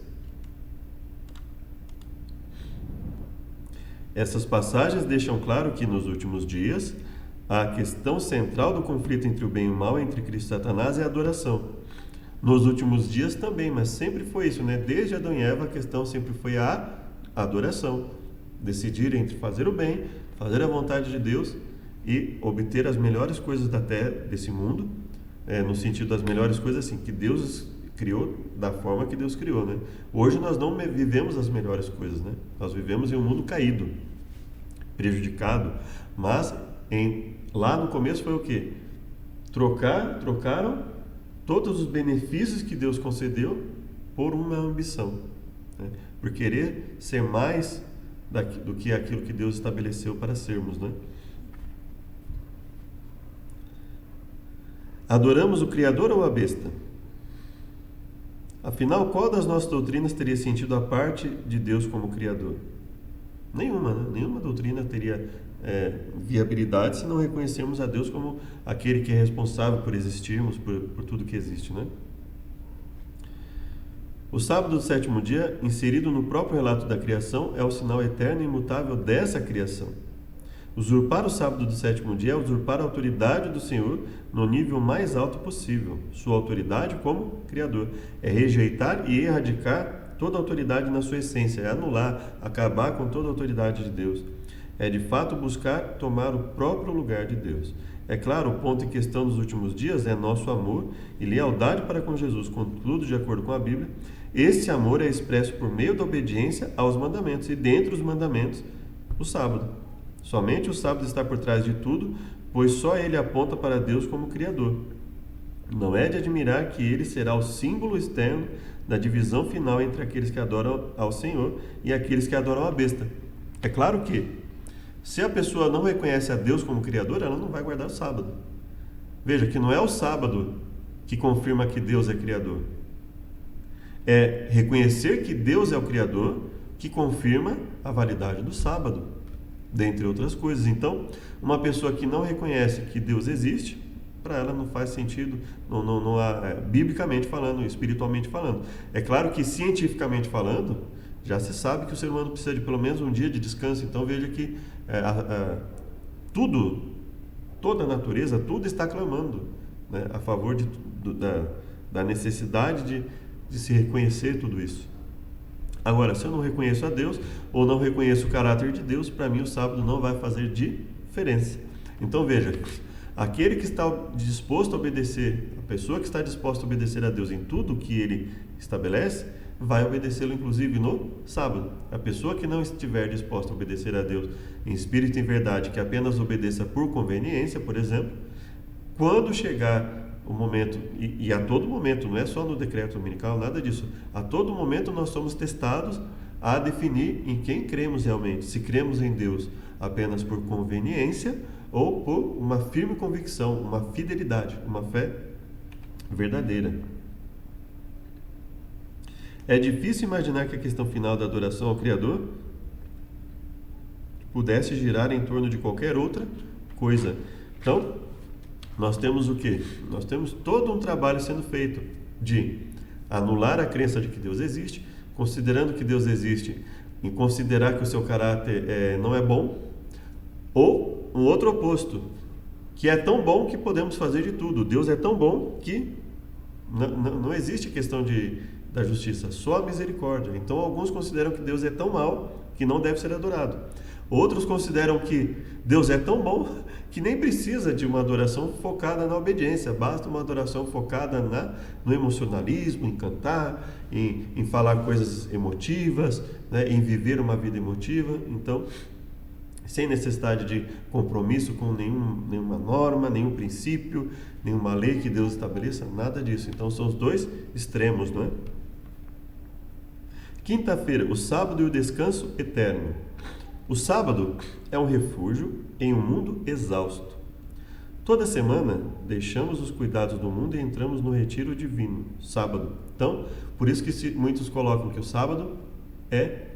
Essas passagens deixam claro que nos últimos dias A questão central do conflito entre o bem e o mal, entre Cristo e Satanás, é a adoração. Nos últimos dias também, mas sempre foi isso, né? Desde Adão e Eva, a questão sempre foi a adoração. Decidir entre fazer o bem, fazer a vontade de Deus e obter as melhores coisas da terra, desse mundo, no sentido das melhores coisas assim, que Deus criou da forma que Deus criou, né? Hoje nós não vivemos as melhores coisas, né? Nós vivemos em um mundo caído, prejudicado, mas lá no começo foi o quê? Trocaram todos os benefícios que Deus concedeu por uma ambição, né? Por querer ser mais do que aquilo que Deus estabeleceu para sermos, né? Adoramos o Criador ou a besta? Afinal, qual das nossas doutrinas teria sentido a parte de Deus como Criador? Nenhuma, né? Nenhuma doutrina teria viabilidade se não reconhecermos a Deus como aquele que é responsável por existirmos, por tudo que existe, né? O sábado do sétimo dia, inserido no próprio relato da criação, é o sinal eterno e imutável dessa criação. Usurpar o sábado do sétimo dia é usurpar a autoridade do Senhor no nível mais alto possível. Sua autoridade como Criador é rejeitar e erradicar toda autoridade na sua essência, é anular, acabar com toda a autoridade de Deus. É de fato buscar tomar o próprio lugar de Deus. É claro, o ponto em questão dos últimos dias é nosso amor e lealdade para com Jesus, contudo, de acordo com a Bíblia, esse amor é expresso por meio da obediência aos mandamentos, e dentre os mandamentos, o sábado. Somente o sábado está por trás de tudo, pois só ele aponta para Deus como Criador. Não é de admirar que ele será o símbolo externo da divisão final entre aqueles que adoram ao Senhor e aqueles que adoram a besta. É claro que, se a pessoa não reconhece a Deus como Criador, ela não vai guardar o sábado. Veja que não é o sábado que confirma que Deus é Criador. É reconhecer que Deus é o Criador que confirma a validade do sábado, dentre outras coisas. Então, uma pessoa que não reconhece que Deus existe, para ela não faz sentido, não há, biblicamente falando, espiritualmente falando. É claro que cientificamente falando, já se sabe que o ser humano precisa de pelo menos um dia de descanso. Então veja que toda a natureza, tudo está clamando, né, a favor da necessidade de se reconhecer tudo isso. Agora, se eu não reconheço a Deus, ou não reconheço o caráter de Deus, para mim o sábado não vai fazer diferença. Então veja, aquele que está disposto a obedecer, a pessoa que está disposta a obedecer a Deus em tudo que ele estabelece, vai obedecê-lo inclusive no sábado. A pessoa que não estiver disposta a obedecer a Deus em espírito e em verdade, que apenas obedeça por conveniência, por exemplo, quando chegar o momento, e a todo momento, não é só no decreto dominical, nada disso, a todo momento nós somos testados a definir em quem cremos realmente, se cremos em Deus apenas por conveniência ou por uma firme convicção, uma fidelidade, uma fé verdadeira. É difícil imaginar que a questão final da adoração ao Criador pudesse girar em torno de qualquer outra coisa. Então, nós temos o quê? Nós temos todo um trabalho sendo feito de anular a crença de que Deus existe, considerando que Deus existe, em considerar que o seu caráter não é bom, ou um outro oposto, que é tão bom que podemos fazer de tudo. Deus é tão bom que não existe questão da justiça, só a misericórdia. Então alguns consideram que Deus é tão mau que não deve ser adorado. Outros consideram que Deus é tão bom que nem precisa de uma adoração focada na obediência, basta uma adoração focada no emocionalismo, em cantar, em falar coisas emotivas, né, em viver uma vida emotiva. Então, sem necessidade de compromisso com nenhuma norma, nenhum princípio, nenhuma lei que Deus estabeleça, nada disso. Então são os dois extremos, não é? Quinta-feira, o sábado e o descanso eterno. O sábado é um refúgio em um mundo exausto. Toda semana deixamos os cuidados do mundo e entramos no retiro divino, sábado. Então, por isso que muitos colocam que o sábado é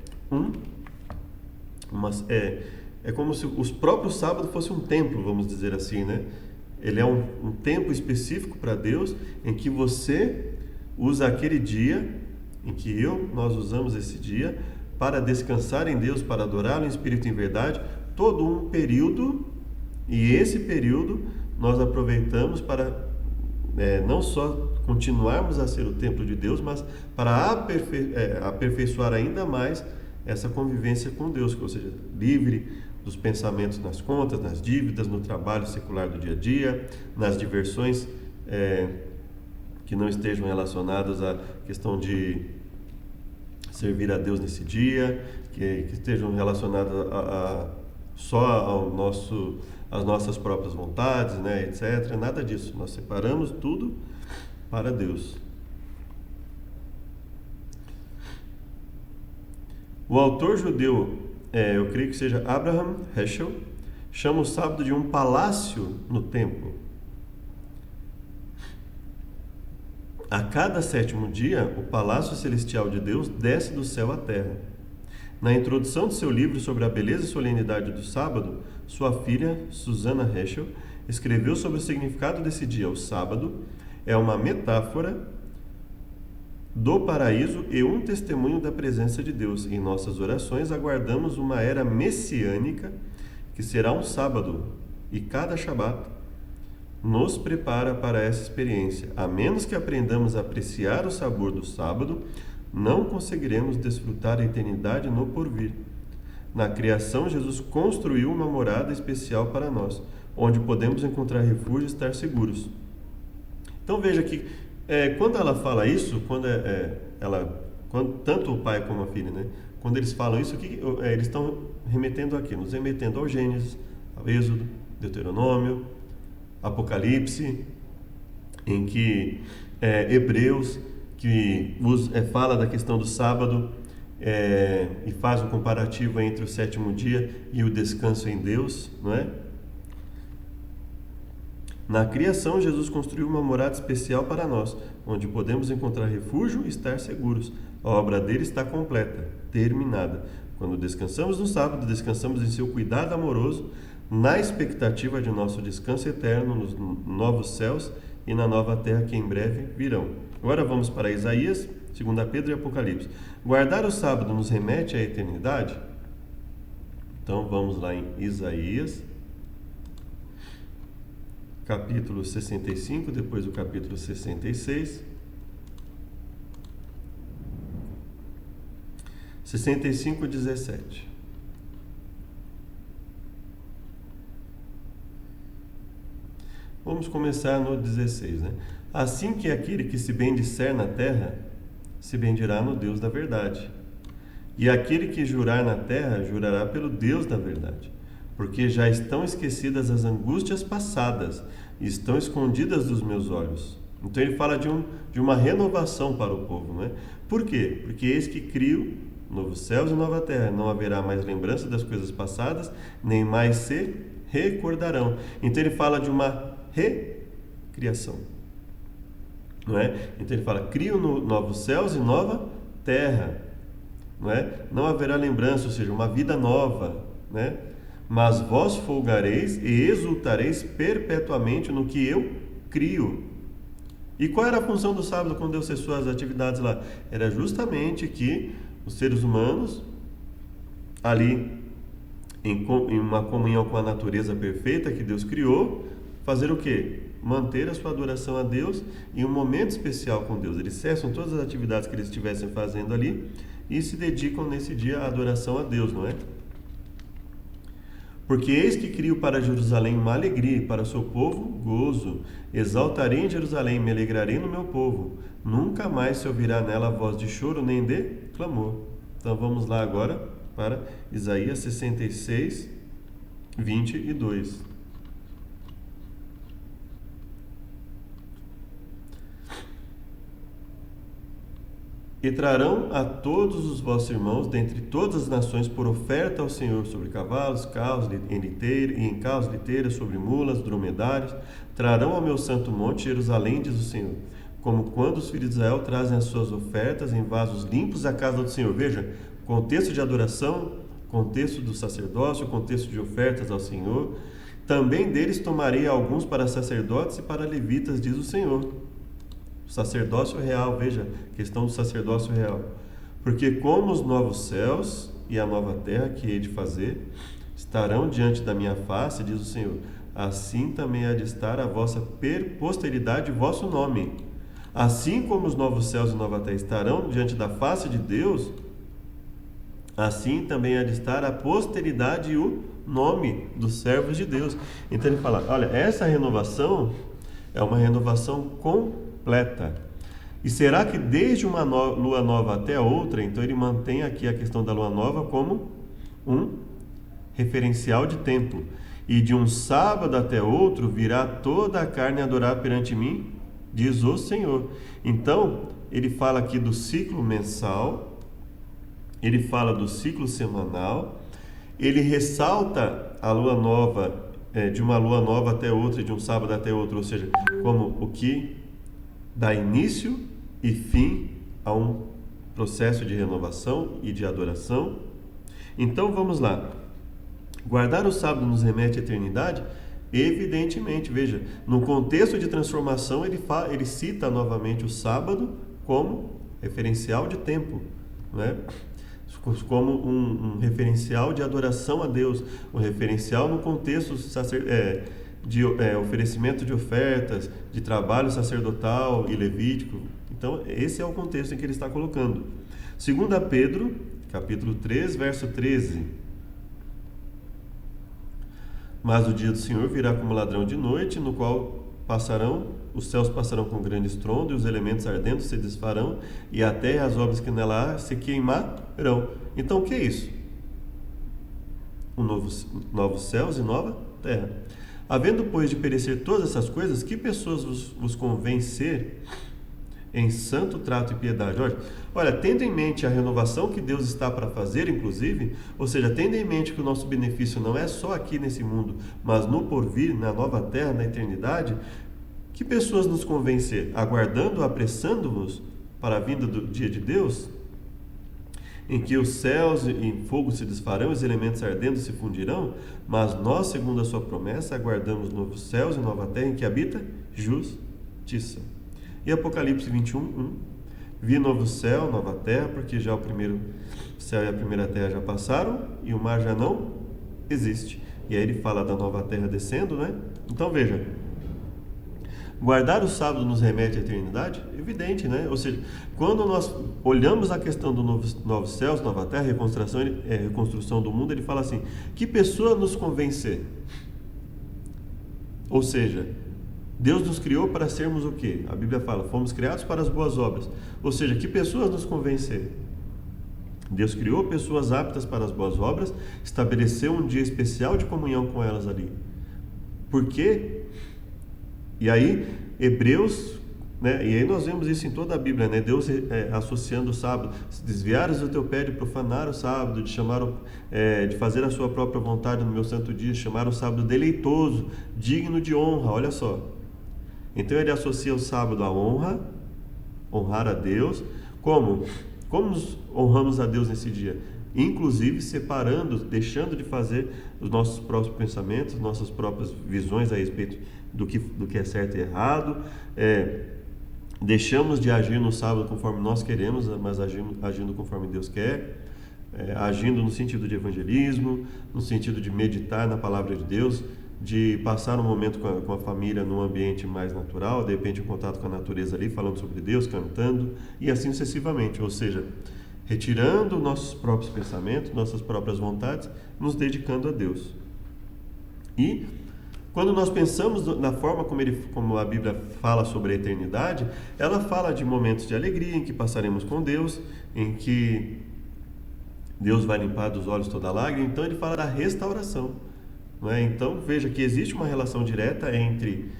como se os próprios sábados fosse um templo, vamos dizer assim, né? Ele é um tempo específico para Deus, em que você usa aquele dia, em que nós usamos esse dia para descansar em Deus, para adorá-lo em espírito e em verdade, todo um período E esse período nós aproveitamos para não só continuarmos a ser o templo de Deus, mas para aperfeiçoar ainda mais essa convivência com Deus, ou seja, livre dos pensamentos nas contas, nas dívidas, no trabalho secular do dia a dia, nas diversões que não estejam relacionadas à questão de servir a Deus nesse dia, que estejam relacionadas só às nossas próprias vontades, né, etc. Nada disso. Nós separamos tudo para Deus. O autor judeu, eu creio que seja Abraham Heschel, chama o sábado de um palácio no templo. A cada sétimo dia, o palácio celestial de Deus desce do céu à terra. Na introdução de seu livro sobre a beleza e solenidade do sábado, sua filha, Susanna Heschel, escreveu sobre o significado desse dia. O sábado é uma metáfora do paraíso e um testemunho da presença de Deus. Em nossas orações, aguardamos uma era messiânica que será um sábado, e cada Shabat nos prepara para essa experiência. A menos que aprendamos a apreciar o sabor do sábado, não conseguiremos desfrutar a eternidade no porvir. Na criação, Jesus construiu uma morada especial para nós, onde podemos encontrar refúgio e estar seguros. Então veja que quando ela fala isso, tanto o pai como a filha, né? Quando eles falam isso, eles estão nos remetendo ao Gênesis, ao Êxodo, Deuteronômio, Apocalipse, em que Hebreus, que fala da questão do sábado e faz o comparativo entre o sétimo dia e o descanso em Deus, não é? Na criação, Jesus construiu uma morada especial para nós, onde podemos encontrar refúgio e estar seguros. A obra dele está completa, terminada. Quando descansamos no sábado, descansamos em seu cuidado amoroso, na expectativa de nosso descanso eterno nos novos céus e na nova terra que em breve virão. Agora vamos para Isaías, 2 Pedro e Apocalipse. Guardar o sábado nos remete à eternidade? Então vamos lá em Isaías, capítulo 65, depois o capítulo 66. 65:17. Vamos começar no 16, né? Assim que aquele que se bendisser na terra, se bendirá no Deus da verdade. E aquele que jurar na terra, jurará pelo Deus da verdade. Porque já estão esquecidas as angústias passadas, e estão escondidas dos meus olhos. Então ele fala de uma renovação para o povo, né? Por quê? Porque eis que crio novos céus e nova terra, não haverá mais lembrança das coisas passadas, nem mais se recordarão. Então ele fala de uma recriação, não é? Então ele fala, crio novos céus e nova terra, não é? Não haverá lembrança, ou seja, uma vida nova, né? Mas vós folgareis e exultareis perpetuamente no que eu crio. E qual era a função do sábado quando Deus cessou as atividades lá? Era justamente que os seres humanos, ali em uma comunhão com a natureza perfeita que Deus criou, fazer o quê? Manter a sua adoração a Deus em um momento especial com Deus. Eles cessam todas as atividades que eles estivessem fazendo ali e se dedicam nesse dia à adoração a Deus, não é? Porque eis que crio para Jerusalém uma alegria e para o seu povo gozo. Exaltarei em Jerusalém, me alegrarei no meu povo. Nunca mais se ouvirá nela voz de choro nem de clamor. Então vamos lá agora para Isaías 66, 22. E trarão a todos os vossos irmãos dentre todas as nações por oferta ao Senhor sobre cavalos, carros em carros, liteiras, sobre mulas, dromedários. Trarão ao meu santo monte Jerusalém, diz o Senhor, como quando os filhos de Israel trazem as suas ofertas em vasos limpos à casa do Senhor. Veja, contexto de adoração, contexto do sacerdócio, contexto de ofertas ao Senhor. Também deles tomarei alguns para sacerdotes e para levitas, diz o Senhor. Sacerdócio real, veja, questão do sacerdócio real. Porque como os novos céus e a nova terra que hei de fazer estarão diante da minha face, diz o Senhor, assim também há de estar a vossa posteridade e vosso nome. Assim como os novos céus e nova terra estarão diante da face de Deus, assim também há de estar a posteridade e o nome dos servos de Deus. Então ele fala, olha, essa renovação é uma renovação completa. E será que desde uma lua nova até outra, então ele mantém aqui a questão da lua nova como um referencial de tempo. E de um sábado até outro virá toda a carne adorar perante mim, diz o Senhor. Então, ele fala aqui do ciclo mensal, ele fala do ciclo semanal, ele ressalta a lua nova, de uma lua nova até outra, de um sábado até outro, ou seja, como o que dá início e fim a um processo de renovação e de adoração. Então vamos lá. Guardar o sábado nos remete à eternidade? Evidentemente, veja, no contexto de transformação ele cita novamente o sábado como referencial de tempo, né? Como um referencial de adoração a Deus, um referencial no contexto de oferecimento de ofertas, de trabalho sacerdotal e levítico. Então, esse é o contexto em que ele está colocando. 2 Pedro, capítulo 3, verso 13. Mas o dia do Senhor virá como ladrão de noite, no qual os céus passarão com grande estrondo, e os elementos ardentes se desfarão, e a terra e as obras que nela há se queimarão. Então, o que é isso? Novos céus e nova terra. Havendo, pois, de perecer todas essas coisas, que pessoas vos convém ser em santo trato e piedade? Olha, tendo em mente a renovação que Deus está para fazer, inclusive, ou seja, tendo em mente que o nosso benefício não é só aqui nesse mundo, mas no porvir, na nova terra, na eternidade, que pessoas nos convém ser? Aguardando, apressando-nos para a vinda do dia de Deus, em que os céus em fogo se desfarão, os elementos ardendo se fundirão, mas nós, segundo a sua promessa, aguardamos novos céus e nova terra em que habita justiça. E Apocalipse 21:1, vi novo céu, nova terra, porque já o primeiro céu e a primeira terra já passaram e o mar já não existe. E aí ele fala da nova terra descendo, né? Então veja, guardar o sábado nos remete à eternidade? Evidente, né? Ou seja, quando nós olhamos a questão do novos céus, nova terra, reconstrução do mundo, ele fala assim, que pessoa nos convém ser? Ou seja, Deus nos criou para sermos o quê? A Bíblia fala, fomos criados para as boas obras. Ou seja, que pessoas nos convém ser? Deus criou pessoas aptas para as boas obras, estabeleceu um dia especial de comunhão com elas ali. Por quê? E aí, Hebreus, né? E aí nós vemos isso em toda a Bíblia, né? Deus associando o sábado, se desviares do teu pé de profanar o sábado, de fazer a sua própria vontade no meu santo dia, chamar o sábado deleitoso, digno de honra, olha só. Então ele associa o sábado à honra, honrar a Deus. Como? Como nos honramos a Deus nesse dia? Inclusive separando, deixando de fazer os nossos próprios pensamentos, nossas próprias visões a respeito do que é certo e errado. Deixamos de agir no sábado conforme nós queremos, mas agindo conforme Deus quer. Agindo no sentido de evangelismo, no sentido de meditar na palavra de Deus, de passar um momento com a família num ambiente mais natural, de repente em contato com a natureza ali, falando sobre Deus, cantando, e assim sucessivamente. Ou seja, retirando nossos próprios pensamentos, nossas próprias vontades, nos dedicando a Deus. E quando nós pensamos na forma como a Bíblia fala sobre a eternidade, ela fala de momentos de alegria em que passaremos com Deus, em que Deus vai limpar dos olhos toda lágrima. Então ele fala da restauração. Não é? Então veja que existe uma relação direta entre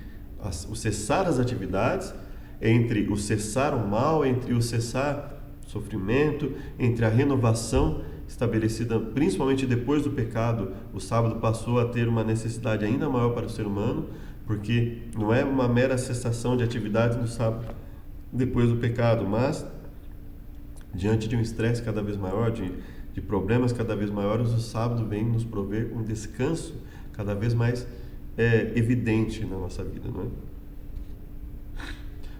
o cessar as atividades, entre o cessar o mal, entre o cessar o sofrimento, entre a renovação estabelecida principalmente depois do pecado. O sábado passou a ter uma necessidade ainda maior para o ser humano, porque não é uma mera cessação de atividades no sábado depois do pecado, mas diante de um estresse cada vez maior, de problemas cada vez maiores, o sábado vem nos prover um descanso cada vez mais evidente na nossa vida, não é?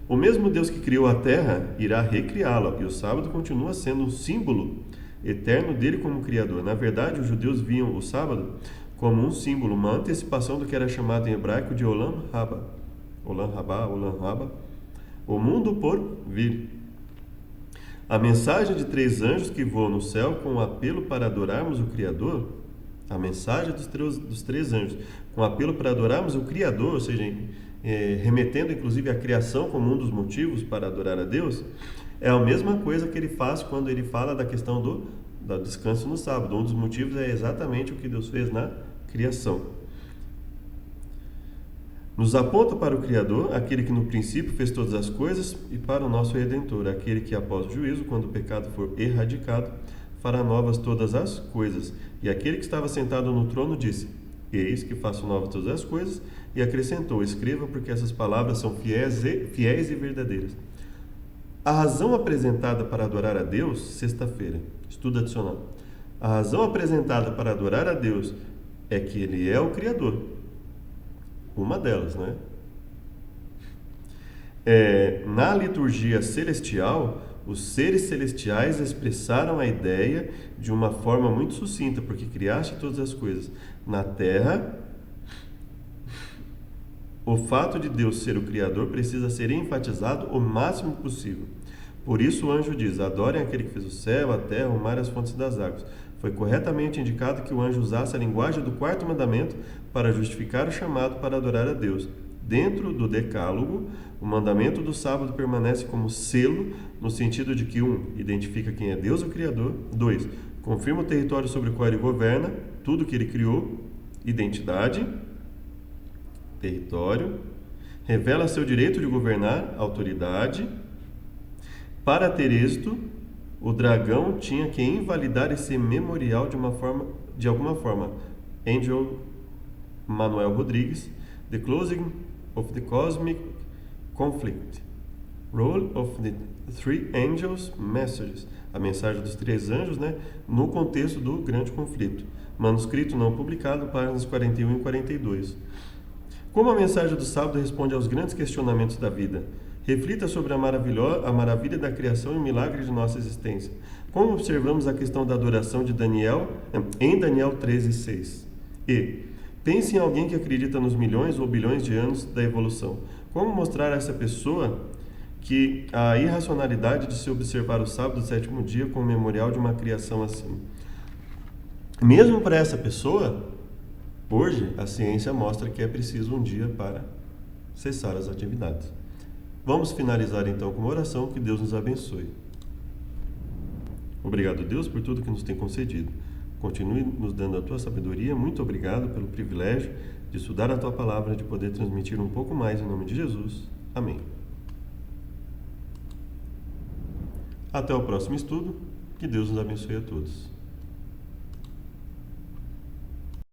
O mesmo Deus que criou a terra irá recriá-la, e o sábado continua sendo um símbolo eterno dele como Criador. Na verdade, os judeus viam o sábado como um símbolo, uma antecipação do que era chamado em hebraico de Olam Rabba, o mundo por vir. A mensagem de 3 anjos que voam no céu com o apelo para adorarmos o Criador, a mensagem dos 3 anjos com o apelo para adorarmos o Criador, ou seja, remetendo inclusive à criação como um dos motivos para adorar a Deus, é a mesma coisa que ele faz quando ele fala da questão do descanso no sábado. Um dos motivos é exatamente o que Deus fez na criação. Nos aponta para o Criador, aquele que no princípio fez todas as coisas, e para o nosso Redentor, aquele que após o juízo, quando o pecado for erradicado, fará novas todas as coisas. E aquele que estava sentado no trono disse: Eis que faço novas todas as coisas, e acrescentou: Escreva, porque essas palavras são fiéis e verdadeiras. A razão apresentada para adorar a Deus, sexta-feira, estudo adicional. A razão apresentada para adorar a Deus é que Ele é o Criador. Uma delas, né? Na liturgia celestial, os seres celestiais expressaram a ideia de uma forma muito sucinta, porque criaste todas as coisas. Na terra, o fato de Deus ser o Criador precisa ser enfatizado o máximo possível. Por isso o anjo diz: adorem aquele que fez o céu, a terra, o mar e as fontes das águas. Foi corretamente indicado que o anjo usasse a linguagem do 4º mandamento para justificar o chamado para adorar a Deus. Dentro do decálogo, o mandamento do sábado permanece como selo, no sentido de que 1. Identifica quem é Deus, o Criador. 2. Confirma o território sobre o qual ele governa, tudo que ele criou. Identidade, território. Revela seu direito de governar, autoridade. Para ter êxito, o dragão tinha que invalidar esse memorial de alguma forma. Angel Manuel Rodrigues, The Closing of the Cosmic Conflict. Role of the Three Angels Messages. A mensagem dos 3 anjos, né, no contexto do grande conflito. Manuscrito não publicado, páginas 41 e 42. Como a mensagem do sábado responde aos grandes questionamentos da vida? Reflita sobre a maravilha da criação e o milagre de nossa existência. Como observamos a questão da adoração de Daniel, em Daniel 13:6. E pense em alguém que acredita nos milhões ou bilhões de anos da evolução. Como mostrar a essa pessoa que a irracionalidade de se observar o sábado, o 7º dia, como memorial de uma criação assim? Mesmo para essa pessoa, hoje a ciência mostra que é preciso um dia para cessar as atividades. Vamos finalizar então com uma oração. Que Deus nos abençoe. Obrigado, Deus, por tudo que nos tem concedido. Continue nos dando a tua sabedoria. Muito obrigado pelo privilégio de estudar a tua palavra, de poder transmitir um pouco mais em nome de Jesus. Amém. Até o próximo estudo. Que Deus nos abençoe a todos.